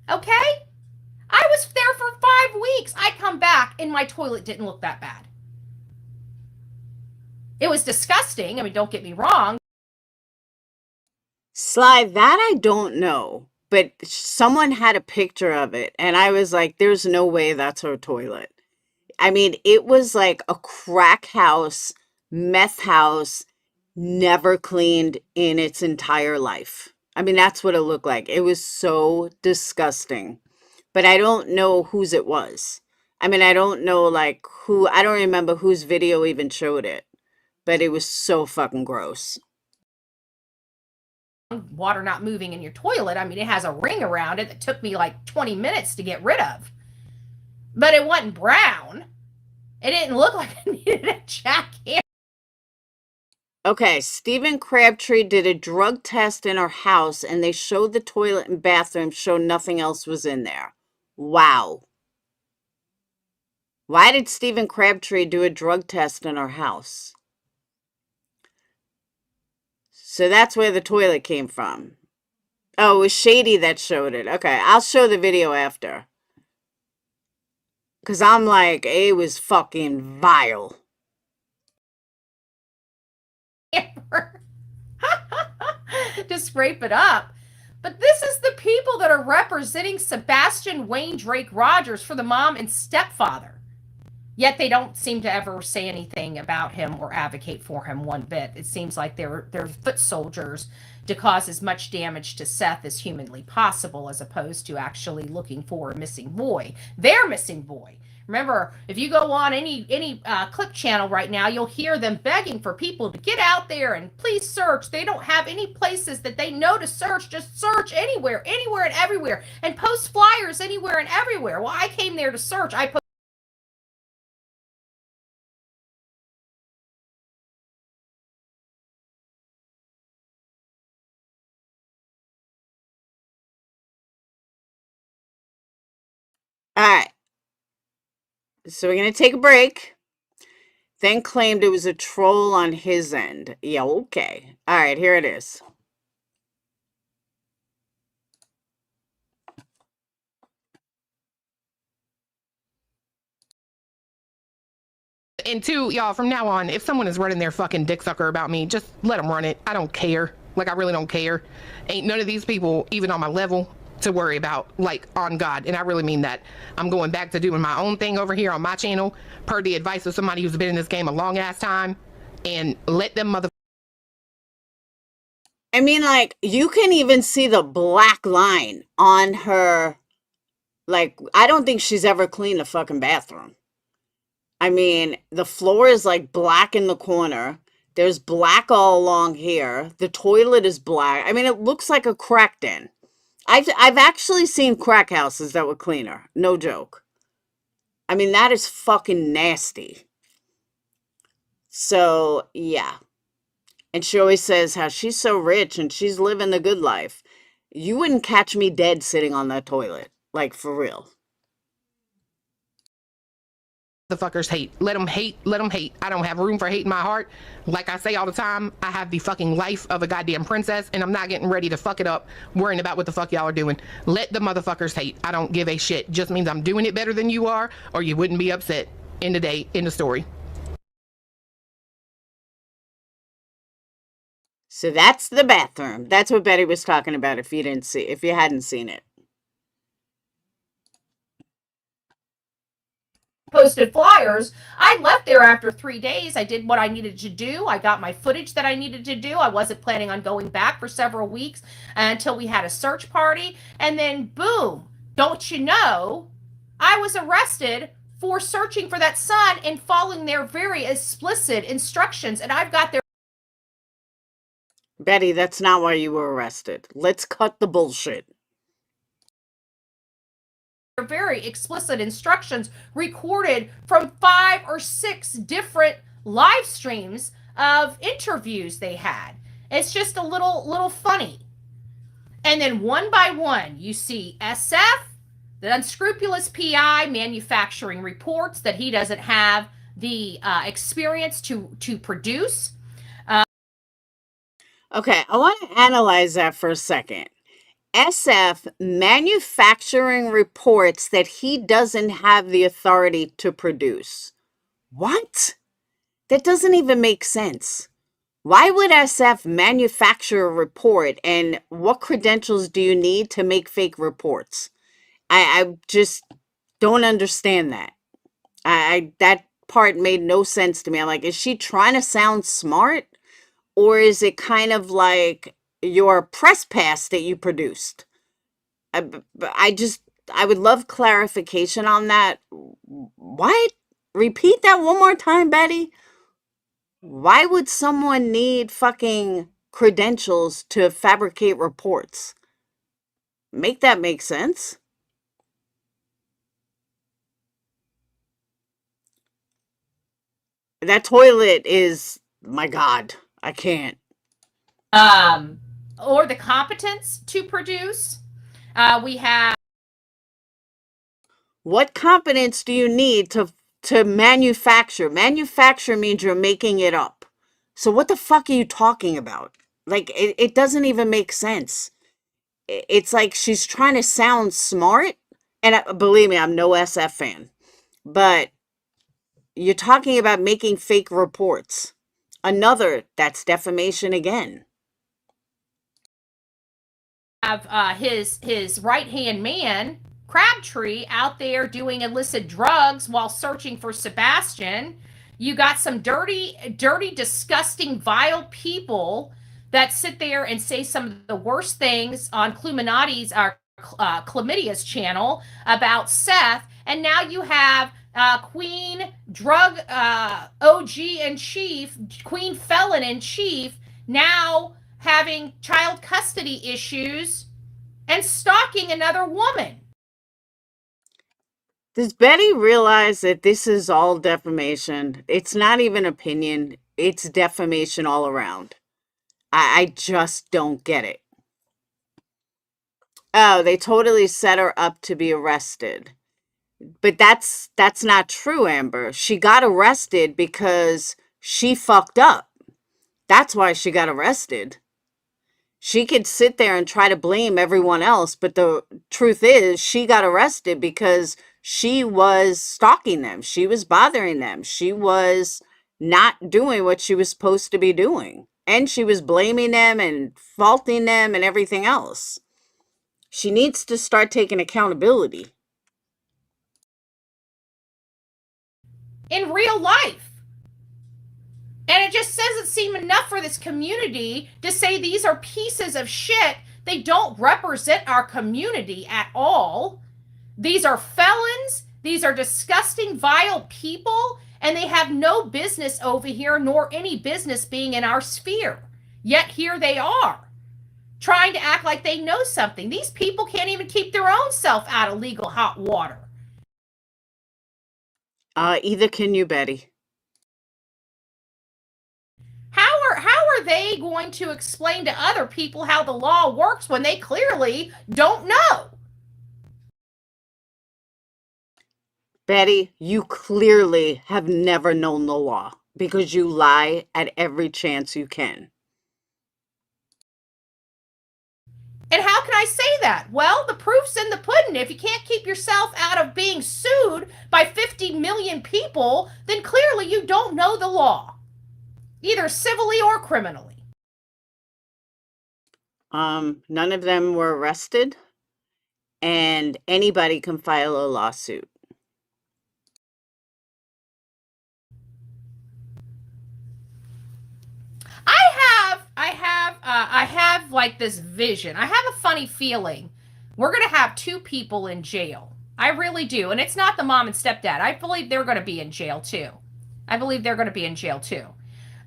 Okay? I was there for 5 weeks. I come back and my toilet didn't look that bad. It was disgusting. I mean, don't get me wrong. Sly, that I don't know, but someone had a picture of it, and I was like, there's no way that's her toilet. I mean, it was like a crack house, meth house, never cleaned in its entire life. I mean, that's what it looked like. It was so disgusting, but I don't know whose it was. I mean, I don't know like who, I don't remember whose video even showed it, but it was so fucking gross. water not moving in your toilet. I mean, it has a ring around it that took me like 20 minutes to get rid of. But it wasn't brown. It didn't look like it needed a jackhammer. Okay, Stephen Crabtree did a drug test in her house and they showed the toilet and bathroom, showed nothing else was in there. Wow. Why did Stephen Crabtree do a drug test in her house? So that's where the toilet came from. Oh, it was Shady that showed it. Okay, I'll show the video after. Because I'm like, it was fucking vile. To scrape it up. But this is the people that are representing Sebastian Wayne Drake Rogers for the mom and stepfather. Yet they don't seem to ever say anything about him or advocate for him one bit. It seems like they're foot soldiers to cause as much damage to Seth as humanly possible, as opposed to actually looking for a missing boy. Their missing boy. Remember, if you go on any clip channel right now, you'll hear them begging for people to get out there and please search. They don't have any places that they know to search. Just search anywhere, anywhere and everywhere, and post flyers anywhere and everywhere. Well, I came there to search. I put All right. So we're going to take a break. Then claimed it was a troll on his end. Yeah, okay. All right, here it is. And two, y'all, from now on, if someone is running their fucking dick sucker about me, just let them run it. I don't care. Like, I really don't care. Ain't none of these people even on my level to worry about, like, on God. And I really mean that. I'm going back to doing my own thing over here on my channel, per the advice of somebody who's been in this game a long ass time. And let them mother. I mean, like, you can even see the black line on her. Like, I don't think she's ever cleaned a fucking bathroom. I mean, the floor is like black in the corner. There's black all along here. The toilet is black. I mean, it looks like a crack den. I've actually seen crack houses that were cleaner. No joke. I mean, that is fucking nasty. So, yeah. And she always says how she's so rich and she's living the good life. You wouldn't catch me dead sitting on that toilet. Like, for real. The fuckers hate. Let them hate. Let them hate. I don't have room for hate in my heart. Like I say all the time, I have the fucking life of a goddamn princess, and I'm not getting ready to fuck it up worrying about what the fuck y'all are doing. Let the motherfuckers hate. I don't give a shit. Just means I'm doing it better than you are, or you wouldn't be upset. In the day, in the story. So that's the bathroom. That's what Betty was talking about if you hadn't seen it. posted flyers. I left there after 3 days. I did what I needed to do. I got my footage that I needed to do. I wasn't planning on going back for several weeks until we had a search party. And then, boom, don't you know, I was arrested for searching for that son and following their very explicit instructions. And I've got their Betty, that's not why you were arrested. Let's cut the bullshit. very explicit instructions recorded from 5 or 6 different live streams of interviews they had. It's just a little funny. And then one by one, you see SF, the unscrupulous PI, manufacturing reports that he doesn't have the experience to produce. Okay, I want to analyze that for a second. SF manufacturing reports that he doesn't have the authority to produce. What? That doesn't even make sense. Why would SF manufacture a report, and what credentials do you need to make fake reports? I just don't understand that. That part made no sense to me. I'm like, is she trying to sound smart? Or is it kind of like your press pass that you produced? I would love clarification on that. What? Repeat that one more time, Betty. Why would someone need fucking credentials to fabricate reports. Make that make sense? That toilet is, my God, I can't. Or the competence to produce. We have. What competence do you need to manufacture? Manufacture means you're making it up. So what the fuck are you talking about? Like, it doesn't even make sense. It's like she's trying to sound smart. And believe me, I'm no SF fan. But you're talking about making fake reports. That's defamation again. Have his right-hand man, Crabtree, out there doing illicit drugs while searching for Sebastian. You got some dirty, disgusting, vile people that sit there and say some of the worst things on Cluminati's, Chlamydia's channel about Seth. And now you have Queen Drug OG in Chief, Queen Felon in Chief, now having child custody issues and stalking another woman. Does Betty realize that this is all defamation? It's not even opinion. It's defamation all around. I just don't get it. Oh, they totally set her up to be arrested. But that's not true, Amber. She got arrested because she fucked up. That's why she got arrested. She could sit there and try to blame everyone else, but the truth is she got arrested because she was stalking them. She was bothering them. She was not doing what she was supposed to be doing. And she was blaming them and faulting them and everything else. She needs to start taking accountability. In real life. And it just doesn't seem enough for this community to say these are pieces of shit. They don't represent our community at all. These are felons. These are disgusting, vile people. And they have no business over here, nor any business being in our sphere. Yet here they are, trying to act like they know something. These people can't even keep their own self out of legal hot water. Either can you, Betty. How are they going to explain to other people how the law works when they clearly don't know? Betty, you clearly have never known the law because you lie at every chance you can. And how can I say that? Well, the proof's in the pudding. If you can't keep yourself out of being sued by 50 million people, then clearly you don't know the law, either civilly or criminally. None of them were arrested, and anybody can file a lawsuit. I have like this vision. I have a funny feeling we're going to have two people in jail. I really do. And it's not the mom and stepdad. I believe they're going to be in jail too.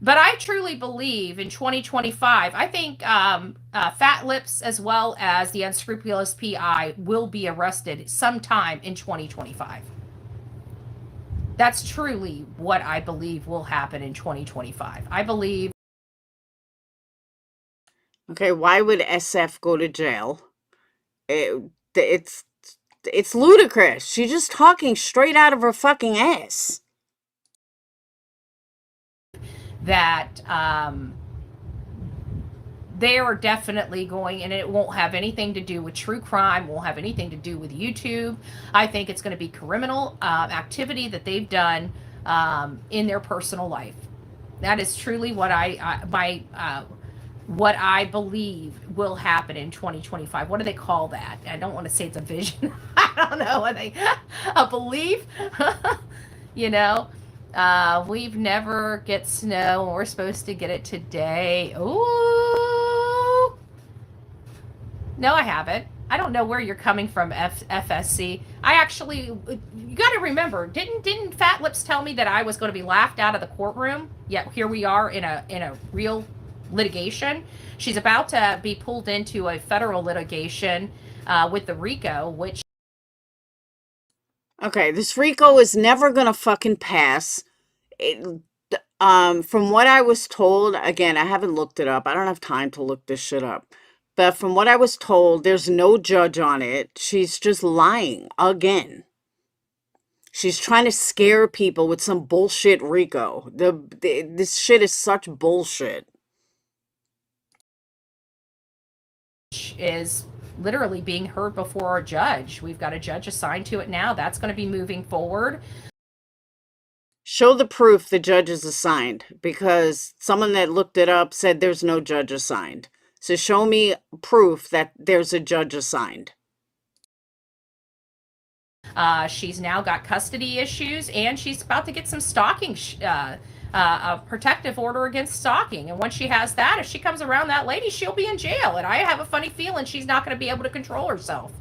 But I truly believe in 2025, I think Fat Lips as well as the unscrupulous PI will be arrested sometime in 2025. That's truly what I believe will happen in 2025. I believe. Okay, why would SF go to jail? It's ludicrous. She's just talking straight out of her fucking ass. That they are definitely going, and it won't have anything to do with true crime, won't have anything to do with YouTube. I think it's going to be criminal activity that they've done in their personal life. That is truly what what I believe will happen in 2025. What do they call that? I don't want to say it's a vision. I don't know. A belief? You know? We've never get snow, and we're supposed to get it today. Ooh. No, I haven't. I don't know where you're coming from, FSC. I actually, you got to remember, didn't Fat Lips tell me that I was going to be laughed out of the courtroom? Yet here we are in a real litigation. She's about to be pulled into a federal litigation with the RICO, which... Okay, this RICO is never gonna fucking pass. From what I was told, again, I haven't looked it up. I don't have time to look this shit up. But from what I was told, there's no judge on it. She's just lying again. She's trying to scare people with some bullshit RICO. This shit is such bullshit. Is literally being heard before a judge. We've got a judge assigned to it now. That's going to be moving forward. Show the proof the judge is assigned, because someone that looked it up said there's no judge assigned. So show me proof that there's a judge assigned. She's now got custody issues, and she's about to get some stalking, a protective order against stalking. And once she has that, if she comes around that lady, she'll be in jail. And I have a funny feeling she's not going to be able to control herself.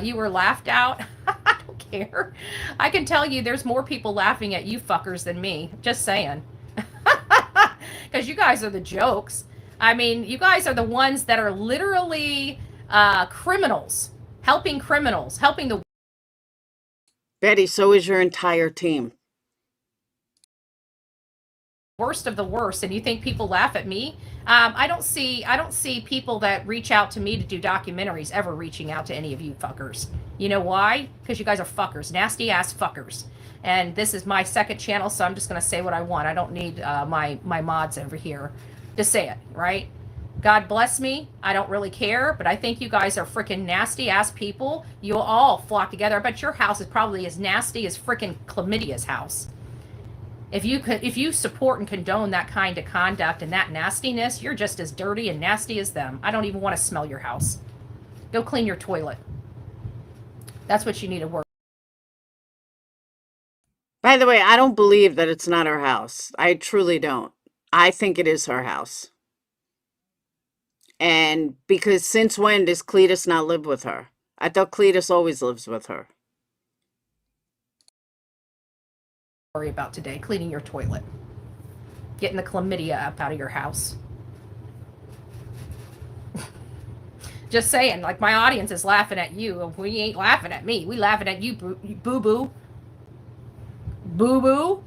You were laughed out. I don't care. I can tell you there's more people laughing at you fuckers than me. Just saying. Because you guys are the jokes. I mean, you guys are the ones that are literally criminals, helping the... Betty, so is your entire team. Worst of the worst. And you think people laugh at me? I don't see people that reach out to me to do documentaries ever reaching out to any of you fuckers. You know why? Because you guys are fuckers, nasty ass fuckers. And this is my second channel, so I'm just going to say what I want. I don't need my mods over here to say it, right? God bless me. I don't really care, but I think you guys are freaking nasty ass people. You'll all flock together. I bet your house is probably as nasty as freaking Chlamydia's house. If you support and condone that kind of conduct and that nastiness, you're just as dirty and nasty as them. I don't even want to smell your house. Go clean your toilet. That's what you need to work. By the way, I don't believe that it's not her house. I truly don't. I think it is her house. And because since when does Cletus not live with her? I thought Cletus always lives with her. Worry about today, cleaning your toilet, getting the chlamydia up out of your house. Just saying, like, my audience is laughing at you. We ain't laughing at me. We laughing at you, boo-boo. Boo-boo.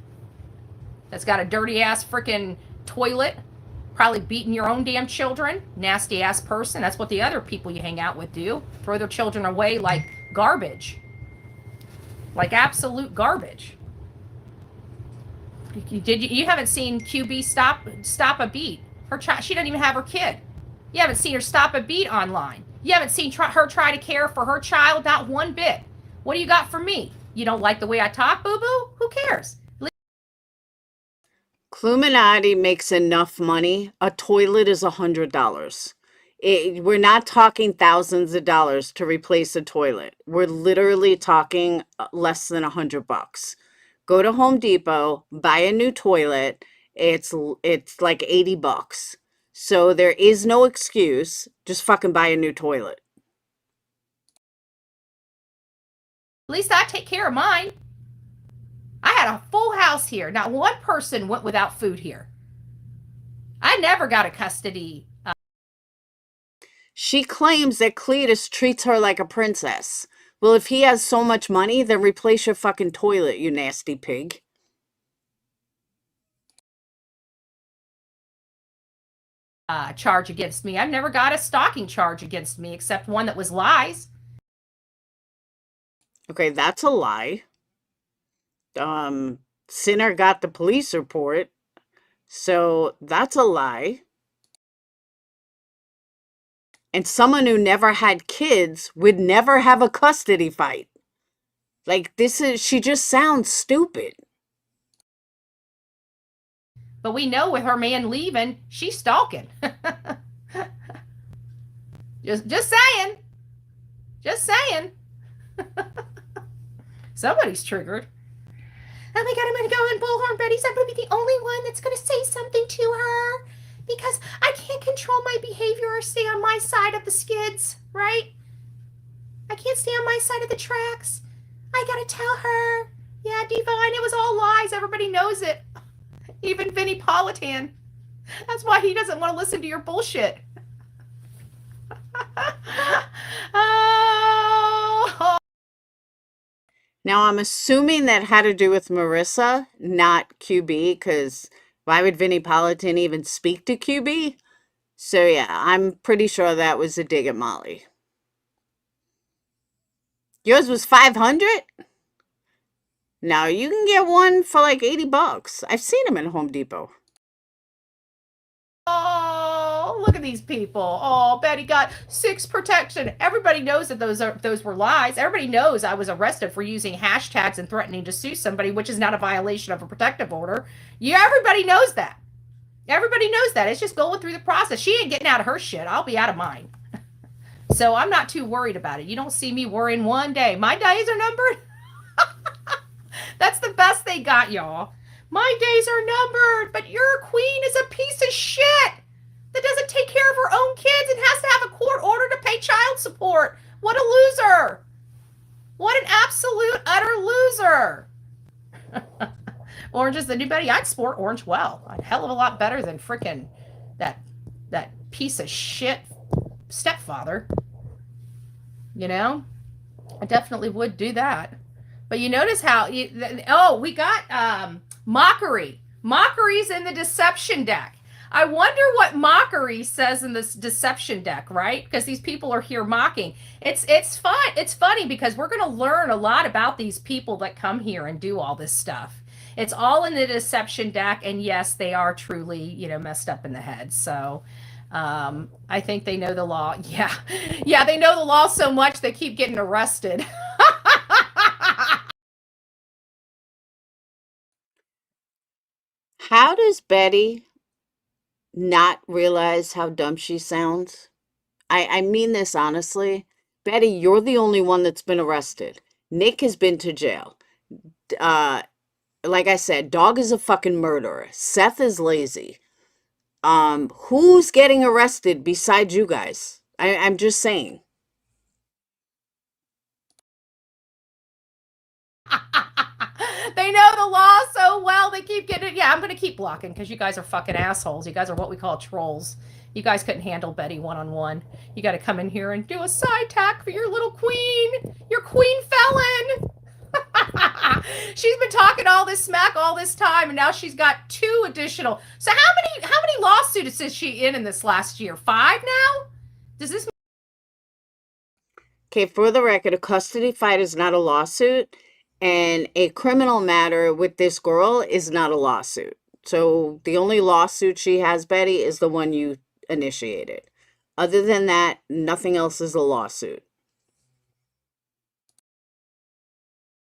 That's got a dirty ass freaking toilet. Probably beating your own damn children. Nasty ass person. That's what the other people you hang out with do. Throw their children away like garbage. Like absolute garbage. You haven't seen QB stop a beat. She doesn't even have her kid. You haven't seen her stop a beat online. You haven't seen her try to care for her child, not one bit. What do you got for me? You don't like the way I talk, boo-boo? Who cares? Cluminati makes enough money. A toilet is $100. We're not talking thousands of dollars to replace a toilet. We're literally talking less than $100. Go to Home Depot, buy a new toilet. It's like $80. So there is no excuse. Just fucking buy a new toilet. At least I take care of mine. I had a full house here. Not one person went without food here. I never got a custody. She claims that Cletus treats her like a princess. Well, if he has so much money, then replace your fucking toilet, you nasty pig. Charge against me. I've never got a stalking charge against me except one that was lies. Okay, that's a lie. Sinner got the police report, so that's a lie. And someone who never had kids would never have a custody fight. Like, she just sounds stupid. But we know with her man leaving, she's stalking. just saying. Just saying. Somebody's triggered. Oh my God, I'm going to go in Bullhorn Betty's. I'm going to be the only one that's going to say something to her. Because I can't control my behavior or stay on my side of the skids, right? I can't stay on my side of the tracks. I gotta tell her. Yeah, Divine, it was all lies. Everybody knows it. Even Vinnie Politan. That's why he doesn't want to listen to your bullshit. Oh. Now, I'm assuming that had to do with Marissa, not QB, because why would Vinnie Politan even speak to QB? So, yeah, I'm pretty sure that was a dig at Molly. Yours was 500? Now, you can get one for like $80. I've seen them in Home Depot. Oh, look at these people. Oh, Betty got 6 protection. Everybody knows that those were lies. Everybody knows I was arrested for using hashtags and threatening to sue somebody, which is not a violation of a protective order. Yeah, everybody knows that. Everybody knows that. It's just going through the process. She ain't getting out of her shit. I'll be out of mine. So I'm not too worried about it. You don't see me worrying one day. My days are numbered. That's the best they got, y'all. My days are numbered, but your queen is a piece of shit that doesn't take care of her own kids and has to have a court order to pay child support. What a loser. What an absolute, utter loser. Orange is the new Betty. I'd sport orange well. A hell of a lot better than frickin' that piece of shit stepfather. You know? I definitely would do that. But you notice how, we got Mockery. Mockery's in the deception deck. I wonder what Mockery says in this deception deck, right? Because these people are here mocking. It's fun. It's funny because we're going to learn a lot about these people that come here and do all this stuff. It's all in the deception deck, and yes, they are truly, messed up in the head. So I think they know the law. Yeah, they know the law so much they keep getting arrested. How does Betty not realize how dumb she sounds? I mean this honestly. Betty, you're the only one that's been arrested. Nick has been to jail. Like I said, Dog is a fucking murderer. Seth is lazy. Who's getting arrested besides you guys? I'm just saying. They know the law so well, they keep getting it. Yeah, I'm going to keep blocking because you guys are fucking assholes. You guys are what we call trolls. You guys couldn't handle Betty one-on-one. You got to come in here and do a side tack for your little queen, your queen felon. She's been talking all this smack all this time, and now she's got 2 additional. So how many lawsuits is she in this last year? 5 now? Does this? Okay, for the record, a custody fight is not a lawsuit, and a criminal matter with this girl is not a lawsuit. So the only lawsuit she has, Betty, is the one you initiated. Other than that, nothing else is a lawsuit.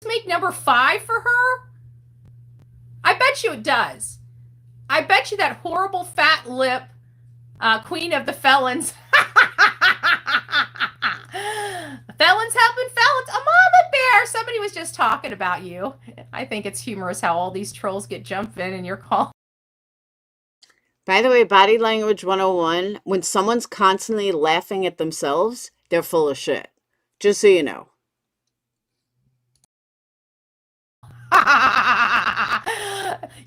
Make number 5 for her? I bet you it does. I bet you that horrible fat lip queen of the felons. Felons helping felons. A mama bear. Somebody was just talking about you. I think it's humorous how all these trolls get jumped in and you're called. By the way, body language 101, when someone's constantly laughing at themselves, they're full of shit. Just so you know.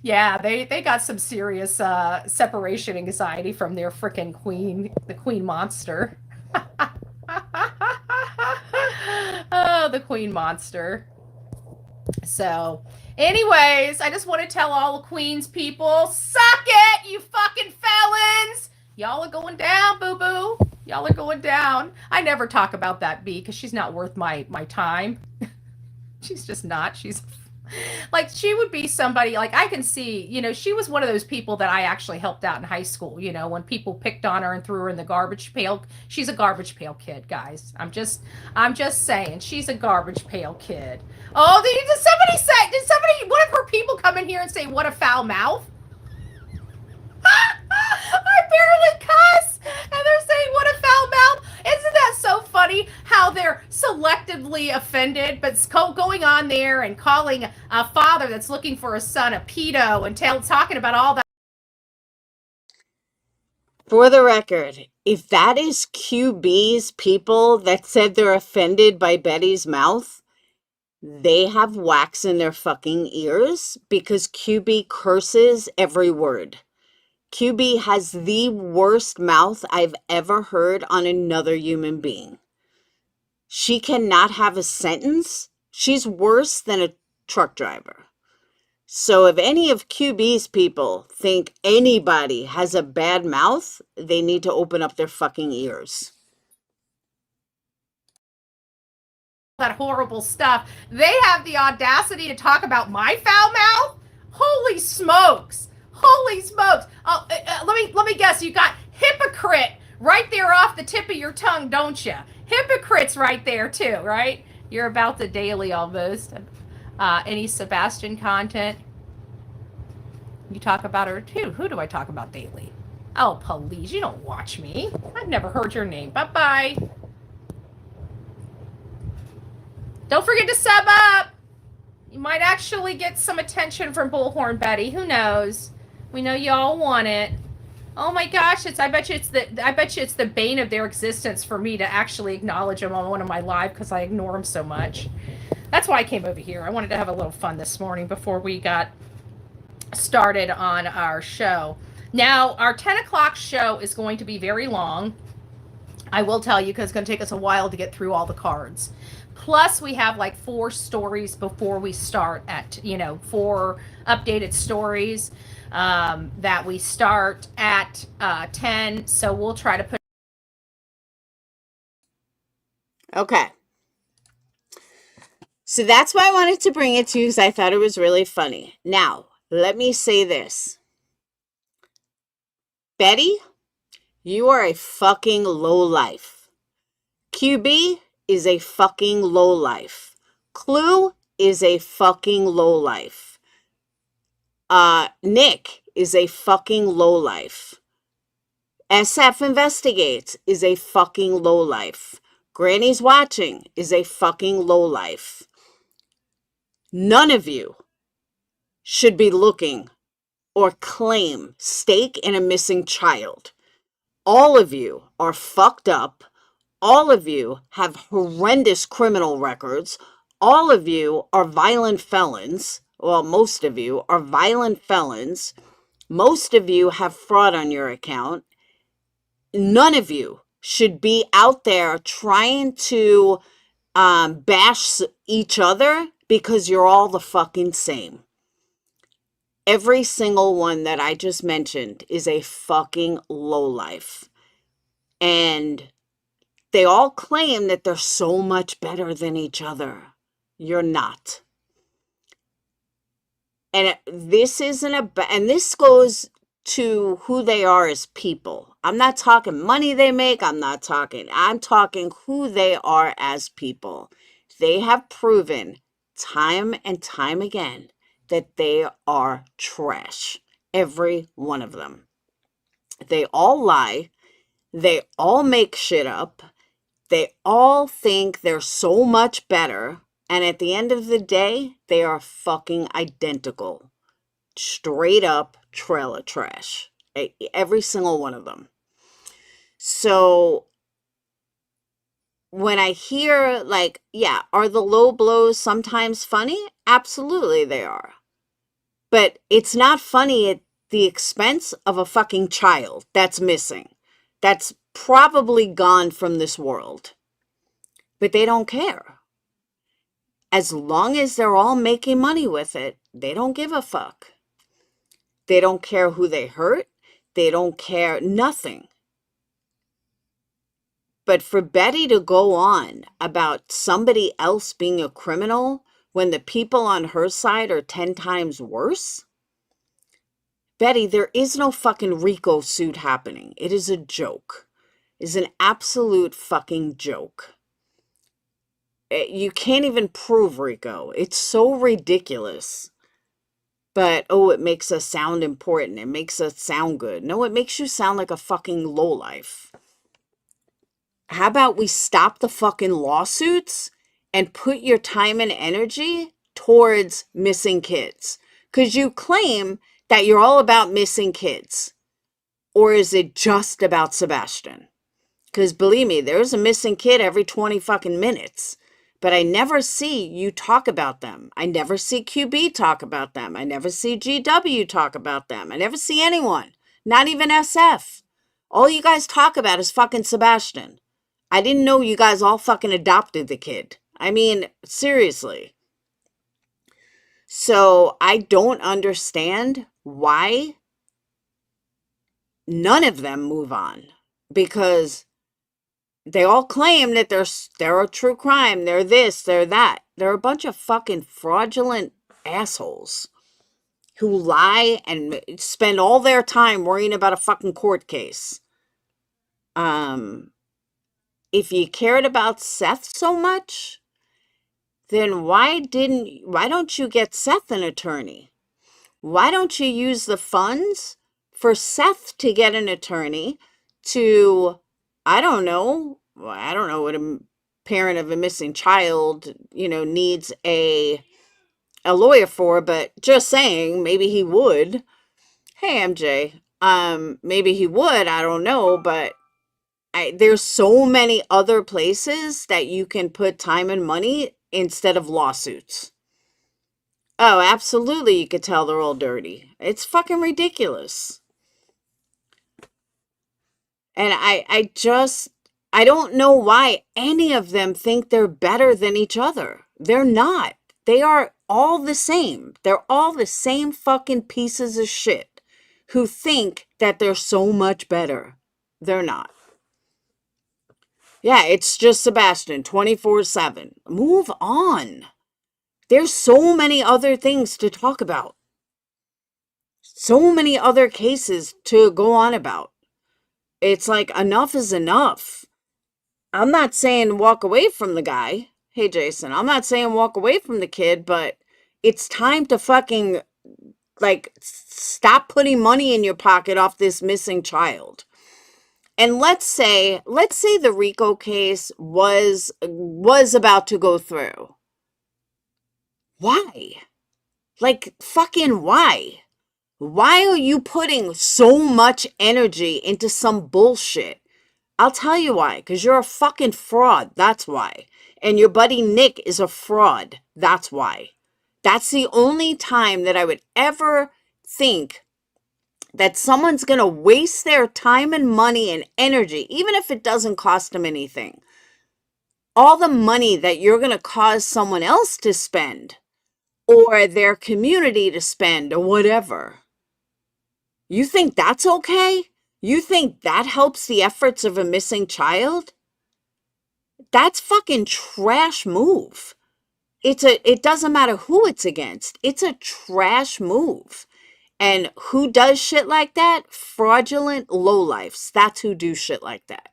Yeah, they got some serious separation anxiety from their freaking queen, the queen monster. Oh, the queen monster. So, anyways, I just want to tell all the queens people, suck it, you fucking felons. Y'all are going down, boo-boo. Y'all are going down. I never talk about that bee because she's not worth my time. She's just not. She's like, she would be somebody, like, I can see, she was one of those people that I actually helped out in high school, when people picked on her and threw her in the garbage pail. She's a garbage pail kid, guys. I'm just saying, she's a garbage pail kid. Oh, did one of her people come in here and say, what a foul mouth? I barely cuss, and they're saying, what a foul mouth. Isn't that so funny how they're selectively offended, but going on there and calling a father that's looking for a son a pedo and talking about all that. For the record, if that is QB's people that said they're offended by Betty's mouth, they have wax in their fucking ears because QB curses every word. QB has the worst mouth I've ever heard on another human being. She cannot have a sentence. She's worse than a truck driver. So if any of QB's people think anybody has a bad mouth, they need to open up their fucking ears. That horrible stuff. They have the audacity to talk about my foul mouth? Holy smokes. Holy smokes. Let me guess. You got hypocrite right there off the tip of your tongue, don't you? Hypocrites right there too, right? You're about the daily almost. Any Sebastian content? You talk about her too. Who do I talk about daily? Oh, please. You don't watch me. I've never heard your name. Bye-bye. Don't forget to sub up. You might actually get some attention from Bullhorn Betty. Who knows? We know y'all want it. Oh my gosh, I bet you it's the bane of their existence for me to actually acknowledge them on one of my live because I ignore them so much. That's why I came over here. I wanted to have a little fun this morning before we got started on our show. Now, our 10 o'clock show is going to be very long. I will tell you because it's going to take us a while to get through all the cards. Plus, we have like 4 stories before we start at, 4 updated stories that we start at 10. So we'll try to put. Okay. So that's why I wanted to bring it to you because I thought it was really funny. Now, let me say this. Betty, you are a fucking lowlife. QB is a fucking lowlife. Clue is a fucking lowlife. Nick is a fucking lowlife. SF Investigates is a fucking lowlife. Granny's Watching is a fucking lowlife. None of you should be looking or claim stake in a missing child. All of you are fucked up. All of you have horrendous criminal records. All of you are violent felons. Well, most of you are violent felons. Most of you have fraud on your account. None of you should be out there trying to bash each other because you're all the fucking same. Every single one that I just mentioned is a fucking lowlife. And they all claim that they're so much better than each other. You're not. And this goes to who they are as people. I'm not talking money they make. I'm talking who they are as people. They have proven time and time again that they are trash. Every one of them. They all lie. They all make shit up. They all think they're so much better. And at the end of the day, they are fucking identical. Straight up trail of trash. Every single one of them. So when I hear like, yeah, are the low blows sometimes funny? Absolutely they are. But it's not funny at the expense of a fucking child that's missing. That's probably gone from this world. But they don't care. As long as they're all making money with it, they don't give a fuck. They don't care who they hurt. They don't care nothing. But for Betty to go on about somebody else being a criminal when the people on her side are 10 times worse? Betty, there is no fucking RICO suit happening. It is a joke. It is an absolute fucking joke. You can't even prove RICO. It's so ridiculous. But, it makes us sound important. It makes us sound good. No, it makes you sound like a fucking lowlife. How about we stop the fucking lawsuits and put your time and energy towards missing kids? Because you claim that you're all about missing kids. Or is it just about Sebastian? Because believe me, there's a missing kid every 20 fucking minutes. But I never see you talk about them. I never see QB talk about them. I never see GW talk about them. I never see anyone. Not even SF. All you guys talk about is fucking Sebastian. I didn't know you guys all fucking adopted the kid. I mean, seriously. So I don't understand why none of them move on, because they all claim that they're a true crime, they're this, they're that. They're a bunch of fucking fraudulent assholes who lie and spend all their time worrying about a fucking court case. If you cared about Seth so much, then why don't you get Seth an attorney? Why don't you use the funds for Seth to get an attorney to, I don't know what a parent of a missing child, needs a lawyer for, but just saying, maybe he would. Hey, MJ, maybe he would, I don't know, but there's so many other places that you can put time and money instead of lawsuits. Oh, absolutely, you could tell they're all dirty. It's fucking ridiculous. And I don't know why any of them think they're better than each other. They're not. They are all the same. They're all the same fucking pieces of shit who think that they're so much better. They're not. Yeah, it's just Sebastian 24/7. Move on. There's so many other things to talk about. So many other cases to go on about. It's like, enough is enough. I'm not saying walk away from the guy. Hey, Jason, I'm not saying walk away from the kid, but it's time to fucking, stop putting money in your pocket off this missing child. And let's say the Rico case was about to go through. Why? Fucking why? Why are you putting so much energy into some bullshit? I'll tell you why. Because you're a fucking fraud. That's why. And your buddy Nick is a fraud. That's why. That's the only time that I would ever think that someone's going to waste their time and money and energy, even if it doesn't cost them anything. All the money that you're going to cause someone else to spend, or their community to spend, or whatever. You think that's okay? You think that helps the efforts of a missing child? That's fucking trash move. It doesn't matter who it's against. It's a trash move. And who does shit like that? Fraudulent lowlifes. That's who do shit like that.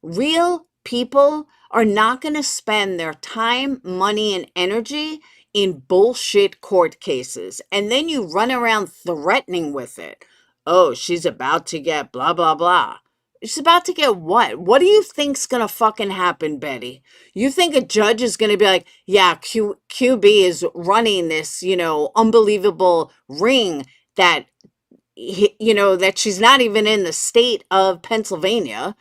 Real people are not going to spend their time, money, and energy in bullshit court cases. And then you run around threatening with it. Oh, she's about to get blah, blah, blah. She's about to get what? What do you think's going to fucking happen, Betty? You think a judge is going to be like, yeah, QB is running this, unbelievable ring that, that she's not even in the state of Pennsylvania.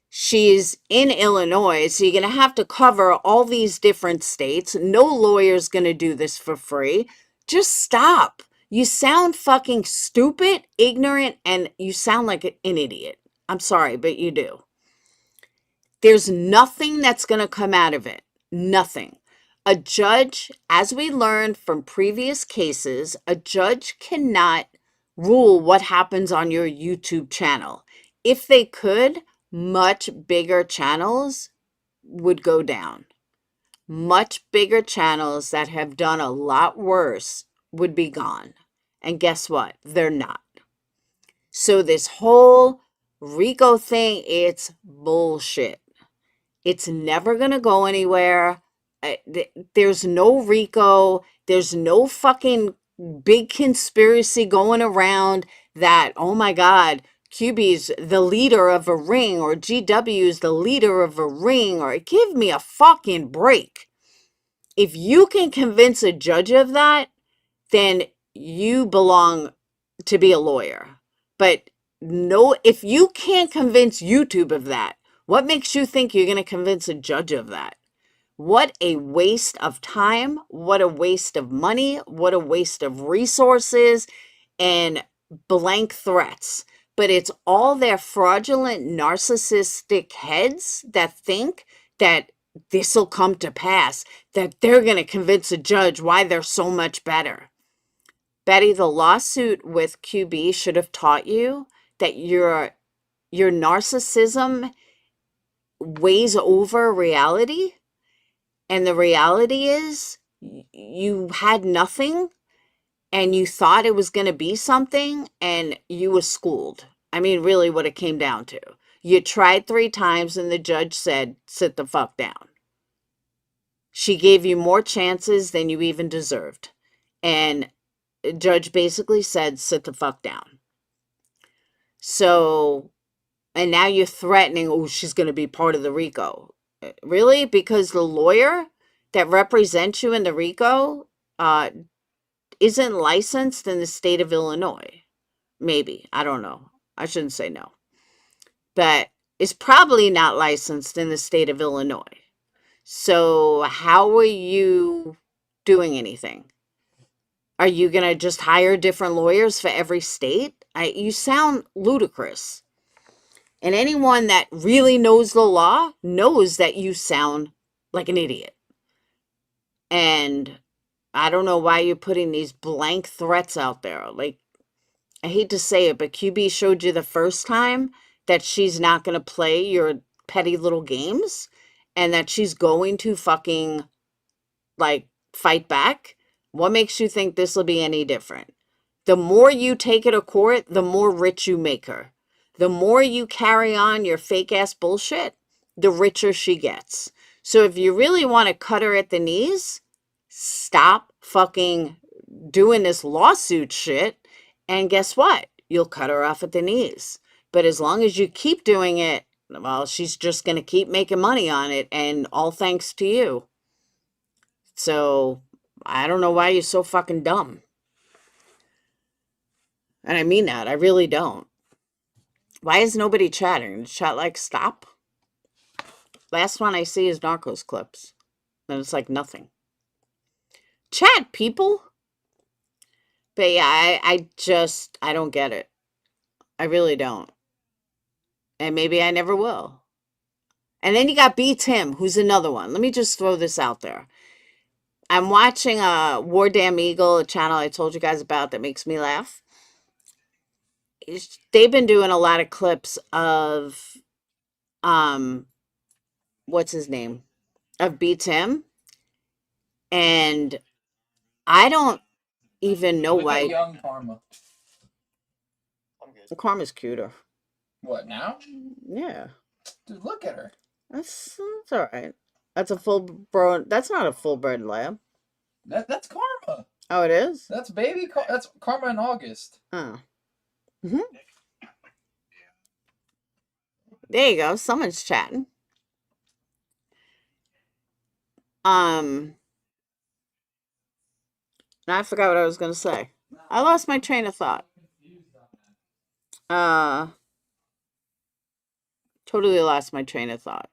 She's in Illinois, so you're going to have to cover all these different states. No lawyer's going to do this for free. Just stop. You sound fucking stupid, ignorant, and you sound like an idiot. I'm sorry, but you do. There's nothing that's going to come out of it. Nothing. A judge, as we learned from previous cases, a judge cannot rule what happens on your YouTube channel. If they could, much bigger channels would go down. Much bigger channels that have done a lot worse would be gone. And guess what? They're not. So this whole Rico thing, it's bullshit. It's never going to go anywhere. There's no Rico. There's no fucking big conspiracy going around that, oh my God, QB's the leader of a ring, or GW's the leader of a ring, or give me a fucking break. If you can convince a judge of that, then you belong to be a lawyer. But no, if you can't convince YouTube of that, what makes you think you're going to convince a judge of that? What a waste of time. What a waste of money. What a waste of resources and blank threats. but it's all their fraudulent, narcissistic heads that think that this will come to pass, that they're going to convince a judge why they're so much better. Betty, the lawsuit with QB should have taught you that your narcissism weighs over reality, and the reality is you had nothing and you thought it was going to be something and you were schooled. I mean, really what it came down to. You tried 3 times and the judge said, sit the fuck down. She gave you more chances than you even deserved. And the judge basically said, sit the fuck down. So, and now you're threatening, oh, she's going to be part of the RICO. Really? Because the lawyer that represents you in the RICO isn't licensed in the state of Illinois. Maybe. I don't know. I shouldn't say no. But is probably not licensed in the state of Illinois. So how are you doing anything? Are you going to just hire different lawyers for every state? You sound ludicrous. And anyone that really knows the law knows that you sound like an idiot. And I don't know why you're putting these blank threats out there. Like, I hate to say it, but QB showed you the first time that she's not going to play your petty little games and that she's going to fucking, like, fight back. What makes you think this will be any different? The more you take her to court, the more rich you make her. The more you carry on your fake-ass bullshit, the richer she gets. So if you really want to cut her at the knees, stop fucking doing this lawsuit shit, and guess what? You'll cut her off at the knees. But as long as you keep doing it, well, she's just going to keep making money on it, and all thanks to you. So I don't know why you're so fucking dumb. And I mean that. I really don't. Why is nobody chatting? The chat like, stop? Last one I see is Narcos clips. And it's like nothing. Chat, people. But yeah, I don't get it. I really don't. And maybe I never will. And then you got B. Tim, who's another one. Let me just throw this out there. I'm watching War Damn Eagle, a channel I told you guys about that makes me laugh. They've been doing a lot of clips of, what's his name? Of B. Tim. And I don't even know Look why. at young Karma. Karma's cuter. What, now? Yeah. Dude, look at her. That's all right. That's a full bro. That's not a full bred lamb. That's Karma. Oh, it is? That's baby. That's Karma in August. Oh. Mm-hmm. There you go. Someone's chatting. Now I forgot what I was going to say. I lost my train of thought. Totally lost my train of thought.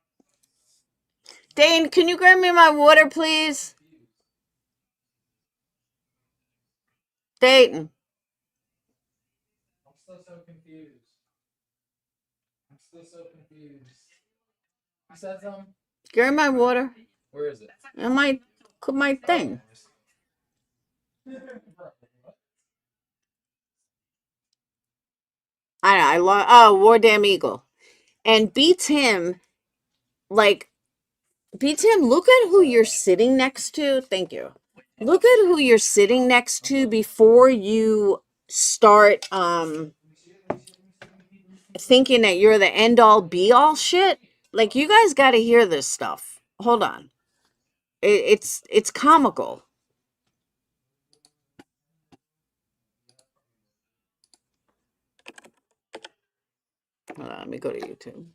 Dane, can you grab me my water, please? Dayton. I'm still so confused. You said something? Grab my water. Where is it? And my thing. I know. Oh, War Damn Eagle. And beats him, like, look at who you're sitting next to. Thank you. Look at who you're sitting next to before you start thinking that you're the end all be all shit. Like, you guys got to hear this stuff. Hold on. It's comical. Hold on, let me go to YouTube.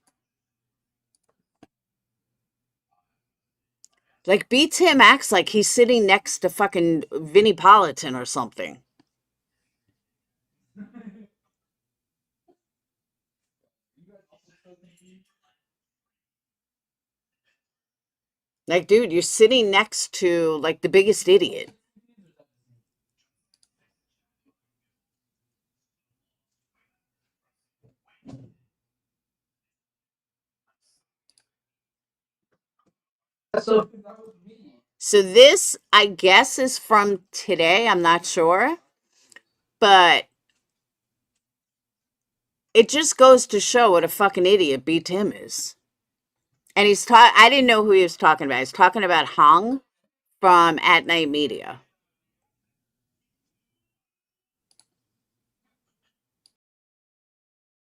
Like, beats him acts like he's sitting next to fucking Vinnie Politan or something. Like, dude, you're sitting next to, like, the biggest idiot. So that was me. So this, I guess, is from today. I'm not sure. But it just goes to show what a fucking idiot B. Tim is. And I didn't know who he was talking about. He's talking about Hong from At Night Media.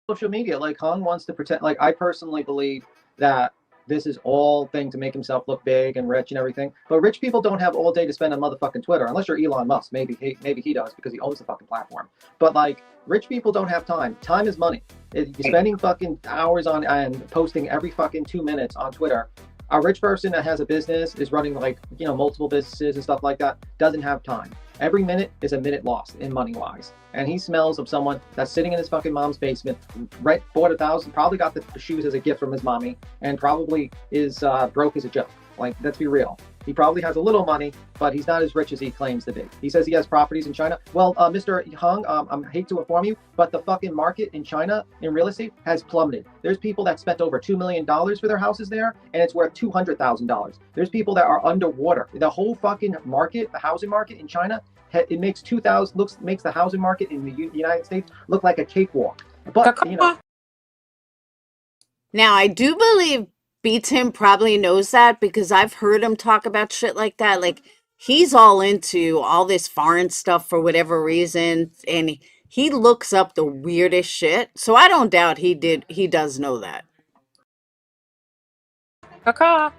Social media, like Hung wants to pretend. Like, I personally believe that this is all thing to make himself look big and rich and everything. But rich people don't have all day to spend on motherfucking Twitter, unless you're Elon Musk. Maybe he does because he owns the fucking platform. But like, rich people don't have time. Time is money. If you're spending fucking hours on and posting every fucking 2 minutes on Twitter. A rich person that has a business, is running like, multiple businesses and stuff like that, doesn't have time. Every minute is a minute lost in money wise. And he smells of someone that's sitting in his fucking mom's basement, right? Bought 1,000, probably got the shoes as a gift from his mommy, and probably is broke as a joke. Like, let's be real. He probably has a little money, but he's not as rich as he claims to be. He says he has properties in China. Well, Mr. Hung, I hate to inform you, but the fucking market in China in real estate has plummeted. There's people that spent over $2 million for their houses there, and it's worth $200,000. There's people that are underwater. The whole fucking market, the housing market in China, it makes makes the housing market in the United States look like a cakewalk. But Now, I do believe B. Tim probably knows that because I've heard him talk about shit like that. Like, he's all into all this foreign stuff for whatever reason, and he looks up the weirdest shit. So I don't doubt he does know that. Caw.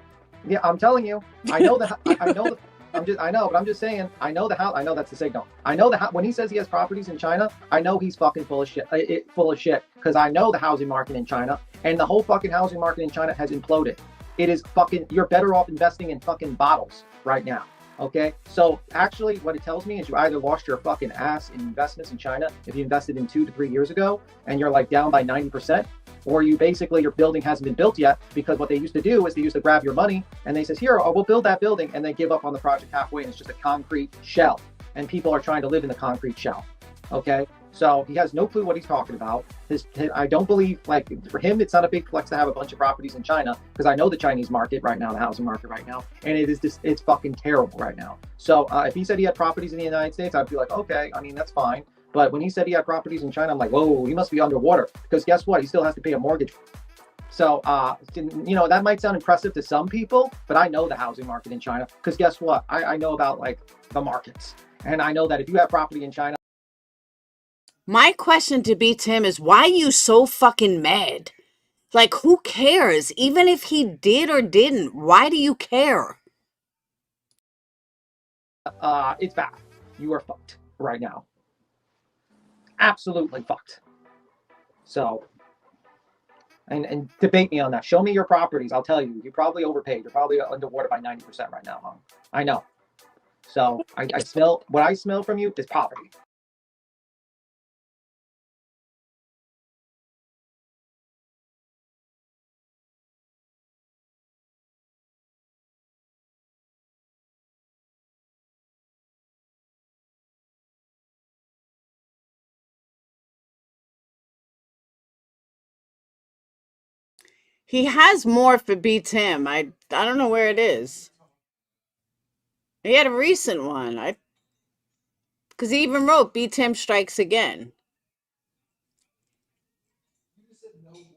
yeah, I'm telling you, I know that. I know. I know, but I'm just saying. I know the house. I know that's the signal. I know when he says he has properties in China, I know he's fucking full of shit. Full of shit, because I know the housing market in China, and the whole fucking housing market in China has imploded. It is fucking. You're better off investing in fucking bottles right now. Okay, so actually, what it tells me is you either lost your fucking ass in investments in China if you invested in 2 to 3 years ago, and you're like down by 90%. Or you basically, your building hasn't been built yet, because what they used to do is they used to grab your money and they says, here, we'll build that building, and they give up on the project halfway, and it's just a concrete shell, and people are trying to live in the concrete shell. Okay, so he has no clue what he's talking about. I don't believe, like, for him, it's not a big flex to have a bunch of properties in China, because I know the Chinese market right now, the housing market right now, and it's fucking terrible right now. So if he said he had properties in the United States, I'd be like, okay, I mean, that's fine. But when he said he had properties in China, I'm like, whoa, he must be underwater, because guess what? He still has to pay a mortgage. So, that might sound impressive to some people, but I know the housing market in China, because guess what? I know about, like, the markets. And I know that if you have property in China. My question to B. Tim is, why are you so fucking mad? Like, who cares? Even if he did or didn't, why do you care? It's bad. You are fucked right now. Absolutely fucked. So, and debate me on that. Show me your properties. I'll tell you. You probably overpaid. You're probably underwater by 90% right now, Mom. I know. So I smell, what I smell from you is poverty. He has more for B. Tim. I don't know where it is. He had a recent one. Because he even wrote B. Tim strikes again. You said no blame,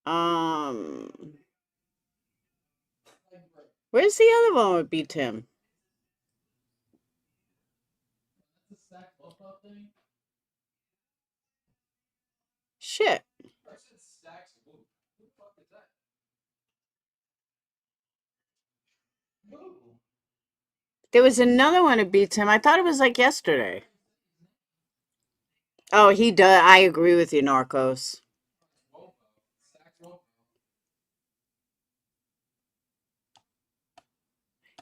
no. Where's the other one with B. Tim? That's a stack flip-flop thing? Shit. I said stacks. Who the fuck is that? Who? There was another one of B. Tim. I thought it was like yesterday. Oh, he does. I agree with you, Narcos.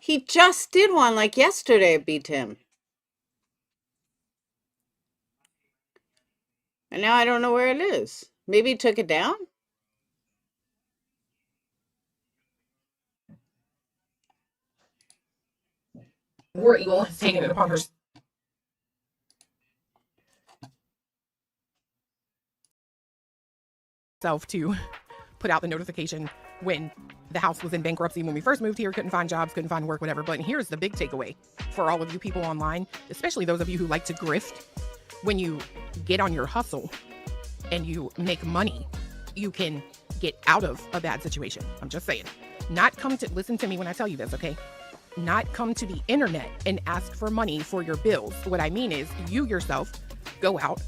He just did one like yesterday, beat him. And now I don't know where it is. Maybe he took it down? War Eagle has taken it upon herself to put out the notification when the house was in bankruptcy when we first moved here, couldn't find jobs, couldn't find work, whatever. But here's the big takeaway for all of you people online, especially those of you who like to grift. When you get on your hustle and you make money, you can get out of a bad situation. I'm just saying. Not come to, listen to me when I tell you this, okay? Not come to the internet and ask for money for your bills. What I mean is you yourself go out,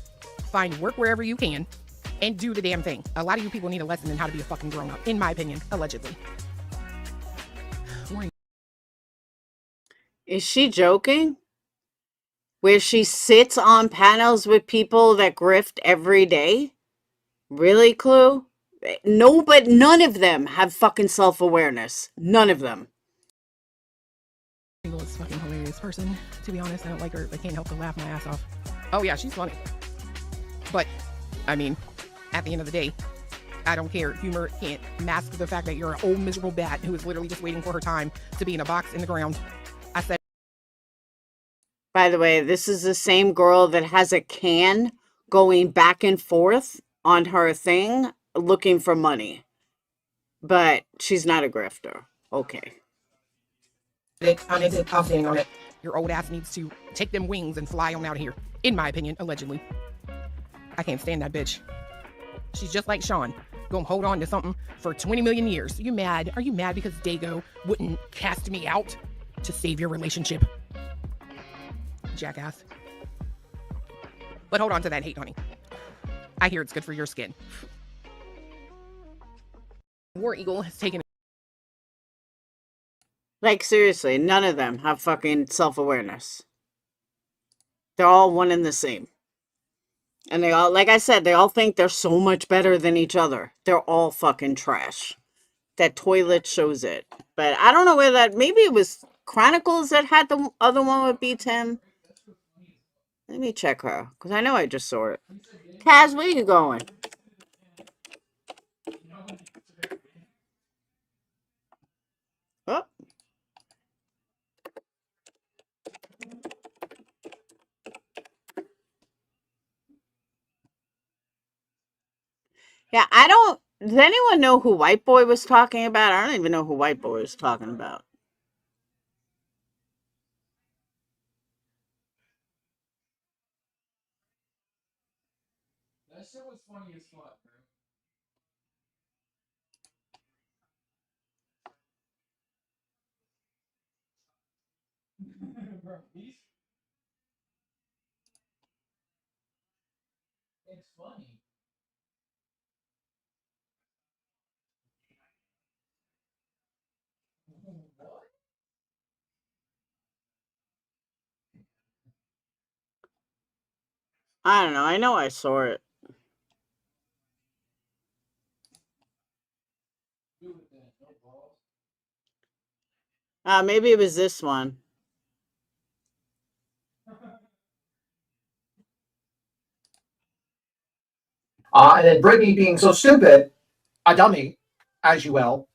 find work wherever you can, and do the damn thing. A lot of you people need a lesson in how to be a fucking grown up, in my opinion, allegedly. Is she joking? Where she sits on panels with people that grift every day? Really, Clue? No, but none of them have fucking self-awareness. None of them. Is a fucking hilarious person. To be honest, I don't like her. I can't help to laugh my ass off. Oh yeah, she's funny. But, I mean, at the end of the day, I don't care. Humor can't mask the fact that you're an old miserable bat who is literally just waiting for her time to be in a box in the ground. I said. By the way, this is the same girl that has a can going back and forth on her thing looking for money. But she's not a grifter. Okay. I'm standing on it. Your old ass needs to take them wings and fly on out of here. In my opinion, allegedly. I can't stand that bitch. She's just like Sean. Gonna hold on to something for 20 million years. You mad? Are you mad because Dago wouldn't cast me out to save your relationship? Jackass. But hold on to that hate, honey. I hear it's good for your skin. War Eagle has taken. Like, seriously, none of them have fucking self-awareness. They're all one and the same. And they all, like I said, they all think they're so much better than each other. They're all fucking trash. That toilet shows it. But I don't know where that, maybe it was Chronicles that had the other one with B10. Let me check her, because I know I just saw it. Kaz, where you going? Oh. Yeah, I don't, does anyone know who White Boy was talking about? I don't even know who White Boy was talking about. That shit was funny as fuck, bro. Bro, he's... It's funny. What? I don't know. I know I saw it. Do it then. No balls. Maybe it was this one. And then Brittany being so stupid, a dummy, as you will,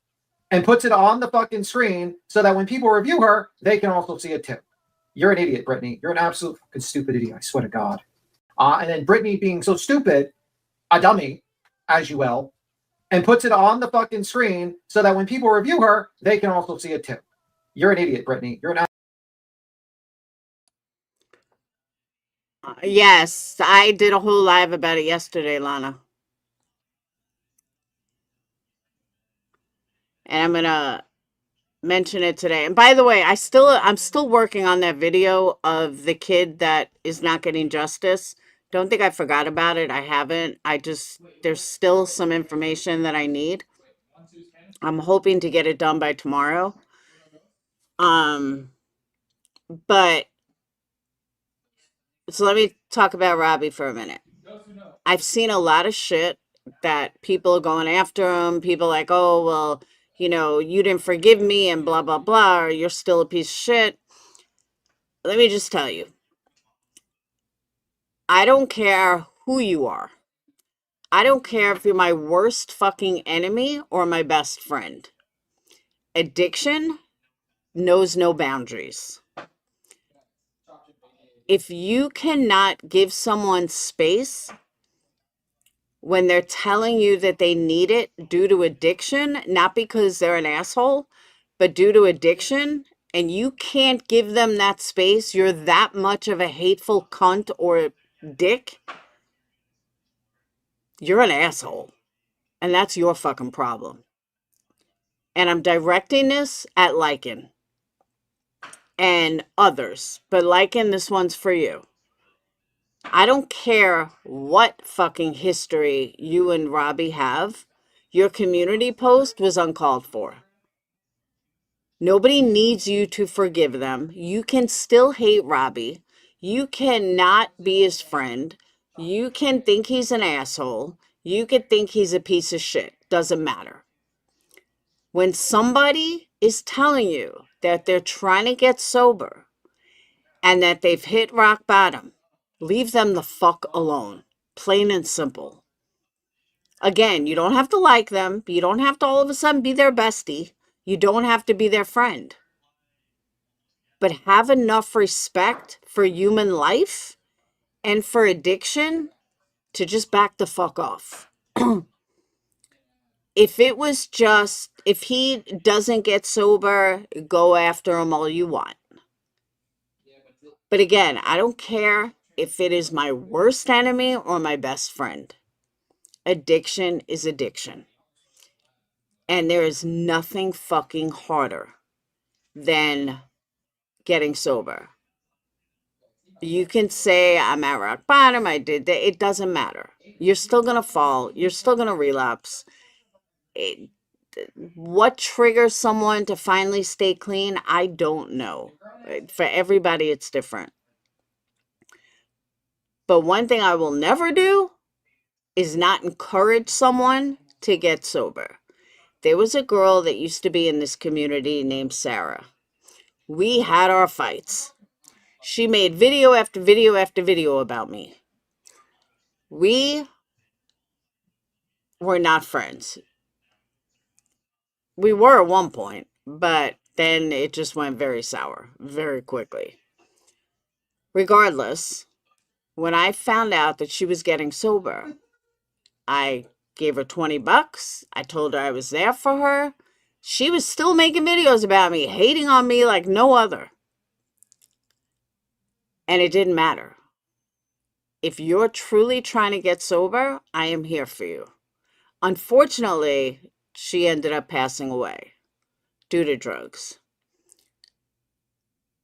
and puts it on the fucking screen so that when people review her, they can also see it too. You're an idiot, Brittany. You're an absolute fucking stupid idiot, I swear to God. And then Brittany being so stupid, a dummy, as you will, and puts it on the fucking screen so that when people review her, they can also see it too. You're an idiot, Brittany. You're an Yes, I did a whole live about it yesterday, Lana. And I'm gonna mention it today. And by the way, I'm still working on that video of the kid that is not getting justice. Don't think I forgot about it. I haven't. There's still some information that I need. I'm hoping to get it done by tomorrow. But so let me talk about Robbie for a minute. I've seen a lot of shit that people are going after him. People like, oh, well, you didn't forgive me and blah, blah, blah, or you're still a piece of shit. Let me just tell you, I don't care who you are. I don't care if you're my worst fucking enemy or my best friend. Addiction knows no boundaries. If you cannot give someone space when they're telling you that they need it due to addiction, not because they're an asshole, but due to addiction, and you can't give them that space, you're that much of a hateful cunt or dick, you're an asshole. And that's your fucking problem. And I'm directing this at Lycan and others, but Lycan, this one's for you. I don't care what fucking history you and Robbie have. Your community post was uncalled for. Nobody needs you to forgive them. You can still hate Robbie. You cannot be his friend. You can think he's an asshole. You could think he's a piece of shit. Doesn't matter. When somebody is telling you that they're trying to get sober and that they've hit rock bottom, leave them the fuck alone. Plain and simple. Again, you don't have to like them. You don't have to all of a sudden be their bestie. You don't have to be their friend. But have enough respect for human life and for addiction to just back the fuck off. If it was just, if he doesn't get sober, go after him all you want. But again, I don't care if it is my worst enemy or my best friend. Addiction is addiction. And there is nothing fucking harder than getting sober. You can say, I'm at rock bottom, I did that. It doesn't matter. You're still going to fall. You're still going to relapse. What triggers someone to finally stay clean? I don't know. For everybody, it's different. But one thing I will never do is not encourage someone to get sober. There was a girl that used to be in this community named Sarah. We had our fights. She made video after video after video about me. We were not friends. We were at one point, but then it just went very sour very quickly. Regardless, when I found out that she was getting sober, I gave her $20. I told her I was there for her. She was still making videos about me, hating on me like no other. And it didn't matter. If you're truly trying to get sober, I am here for you. Unfortunately, she ended up passing away due to drugs.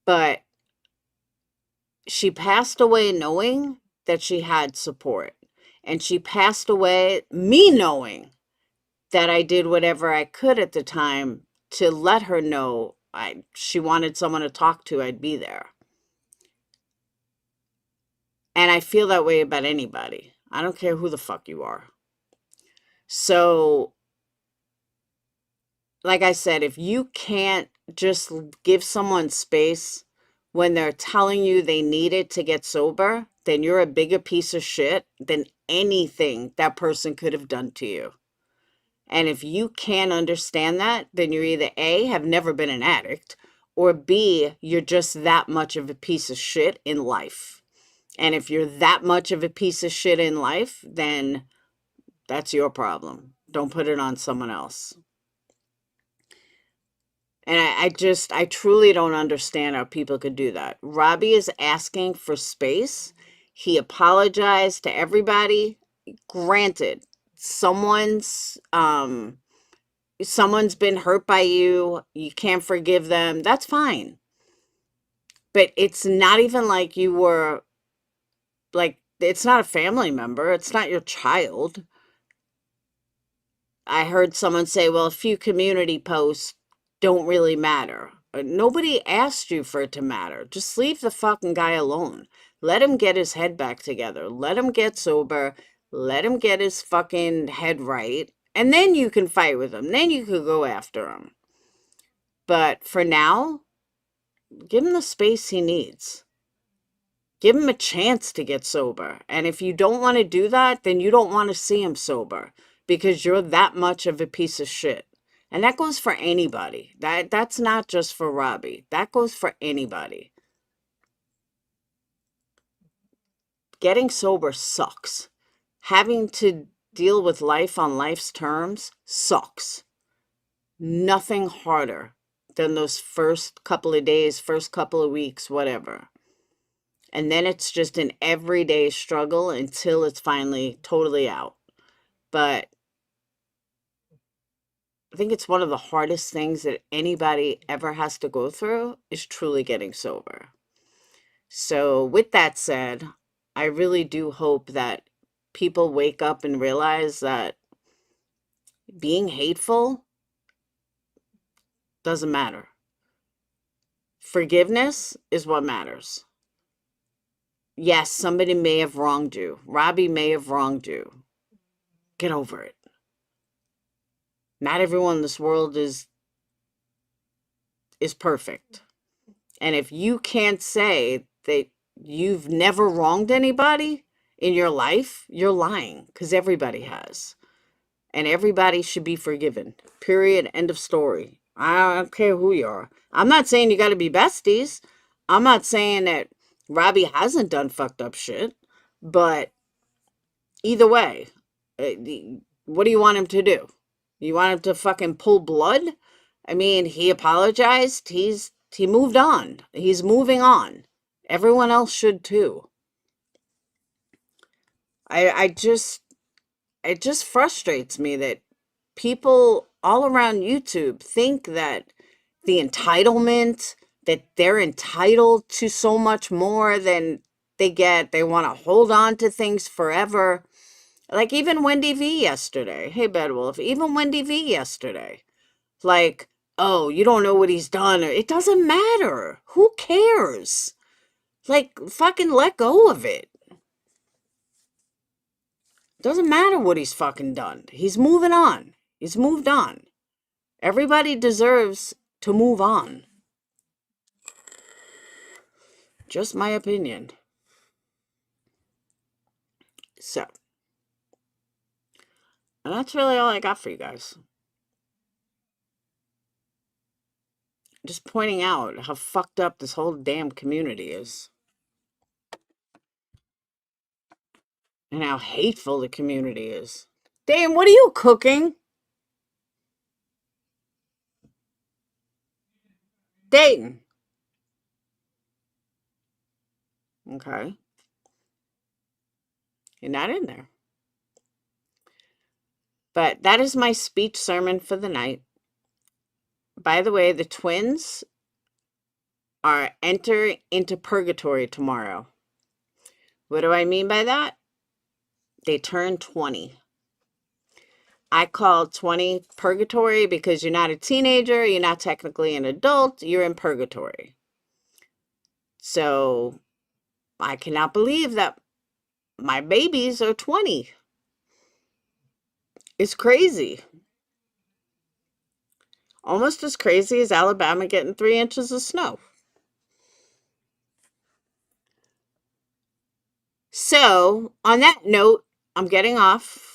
But she passed away knowing that she had support. And she passed away me knowing that I did whatever I could at the time to let her know she wanted someone to talk to, I'd be there. And I feel that way about anybody. I don't care who the fuck you are. So, like I said, if you can't just give someone space when they're telling you they need it to get sober, then you're a bigger piece of shit than anything that person could have done to you. And if you can't understand that, then you're either A, have never been an addict, or B, you're just that much of a piece of shit in life. And if you're that much of a piece of shit in life, then that's your problem. Don't put it on someone else. And I truly don't understand how people could do that. Robbie is asking for space. He apologized to everybody. Granted, someone's been hurt by you. You can't forgive them. That's fine. But it's not even like you were, like, it's not a family member. It's not your child. I heard someone say, well, a few community posts don't really matter. Nobody asked you for it to matter. Just leave the fucking guy alone. Let him get his head back together. Let him get sober. Let him get his fucking head right. And then you can fight with him. Then you could go after him. But for now, give him the space he needs. Give him a chance to get sober. And if you don't want to do that, then you don't want to see him sober. Because you're that much of a piece of shit. And that goes for anybody. That's not just for Robbie. That goes for anybody. Getting sober sucks. Having to deal with life on life's terms sucks. Nothing harder than those first couple of days, first couple of weeks, whatever. And then it's just an everyday struggle until it's finally totally out. But I think it's one of the hardest things that anybody ever has to go through is truly getting sober. So with that said, I really do hope that people wake up and realize that being hateful doesn't matter. Forgiveness is what matters. Yes, somebody may have wronged you. Robbie may have wronged you. Get over it. Not everyone in this world is perfect. And if you can't say that you've never wronged anybody in your life, you're lying, because everybody has. And everybody should be forgiven. Period. End of story. I don't care who you are. I'm not saying you got to be besties. I'm not saying that Robbie hasn't done fucked up shit. But either way, what do you want him to do? You want him to fucking pull blood? I mean, he apologized. He moved on. He's moving on. Everyone else should too. It just frustrates me that people all around YouTube think that the entitlement, that they're entitled to so much more than they get. They want to hold on to things forever. Like even Wendy V yesterday. Hey, Bedwolf. Even Wendy V yesterday. Like, oh, you don't know what he's done. It doesn't matter. Who cares? Like, fucking let go of it. Doesn't matter what he's fucking done. He's moving on. He's moved on. Everybody deserves to move on. Just my opinion. So, and that's really all I got for you guys. Just pointing out how fucked up this whole damn community is. And how hateful the community is. Dane, what are you cooking? Dayton. Okay. You're not in there. But that is my speech sermon for the night. By the way, the twins are enter into purgatory tomorrow. What do I mean by that? They turn 20. I call 20 purgatory because you're not a teenager, you're not technically an adult, you're in purgatory. So I cannot believe that my babies are 20. It's crazy. Almost as crazy as Alabama getting 3 inches of snow. So, on that note, I'm getting off.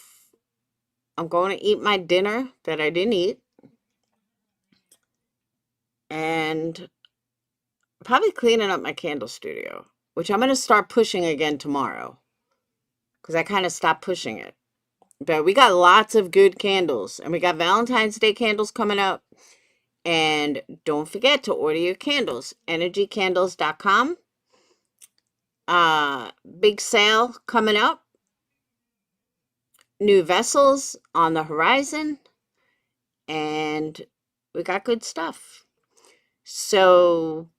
I'm going to eat my dinner that I didn't eat. And probably cleaning up my candle studio, which I'm going to start pushing again tomorrow. Because I kind of stopped pushing it. But we got lots of good candles. And we got Valentine's Day candles coming up. And don't forget to order your candles. energycandles.com. Big sale coming up. New vessels on the horizon. And we got good stuff. So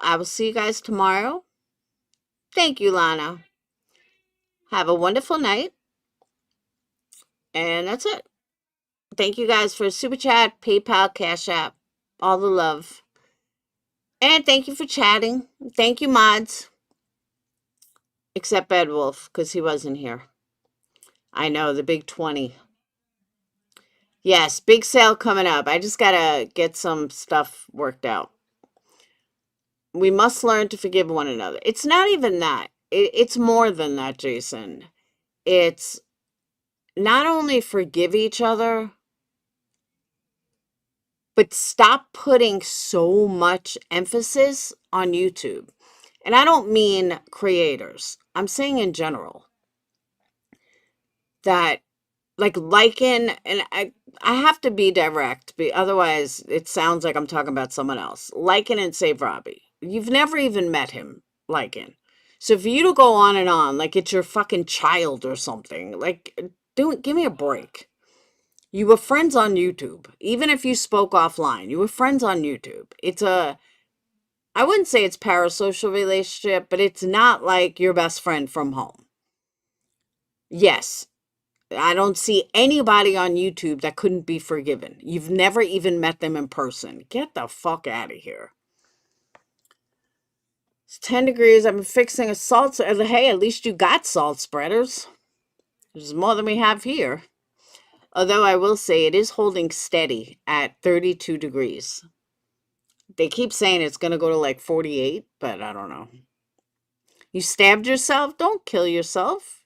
I will see you guys tomorrow. Thank you, Lana. Have a wonderful night. And that's it. Thank you guys for Super Chat, PayPal, Cash App, all the love. And thank you for chatting. Thank you, mods. Except Bedwolf, because he wasn't here. I know, the big 20. Yes, big sale coming up. I just got to get some stuff worked out. We must learn to forgive one another. It's not even that. It's more than that, Jason. It's not only forgive each other, but stop putting so much emphasis on YouTube. And I don't mean creators. I'm saying in general. that like liking, and I have to be direct, otherwise it sounds like I'm talking about someone else. Liking and Save Robbie. You've never even met him, Liking. So for you to go on and on like it's your fucking child or something, like give me a break. You were friends on YouTube. Even if you spoke offline, you were friends on YouTube. I wouldn't say it's parasocial relationship, but it's not like your best friend from home. Yes, I don't see anybody on YouTube that couldn't be forgiven. You've never even met them in person. Get the fuck out of here. It's 10 degrees. I'm fixing a salt. Hey, at least you got salt spreaders. There's more than we have here. Although I will say it is holding steady at 32 degrees. They keep saying it's going to go to like 48, but I don't know. You stabbed yourself? Don't kill yourself.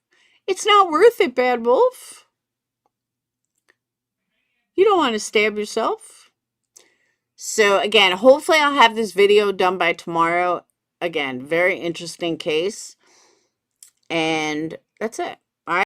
It's not worth it, Bad Wolf. You don't want to stab yourself. So again, hopefully I'll have this video done by tomorrow. Again, very interesting case. And that's it.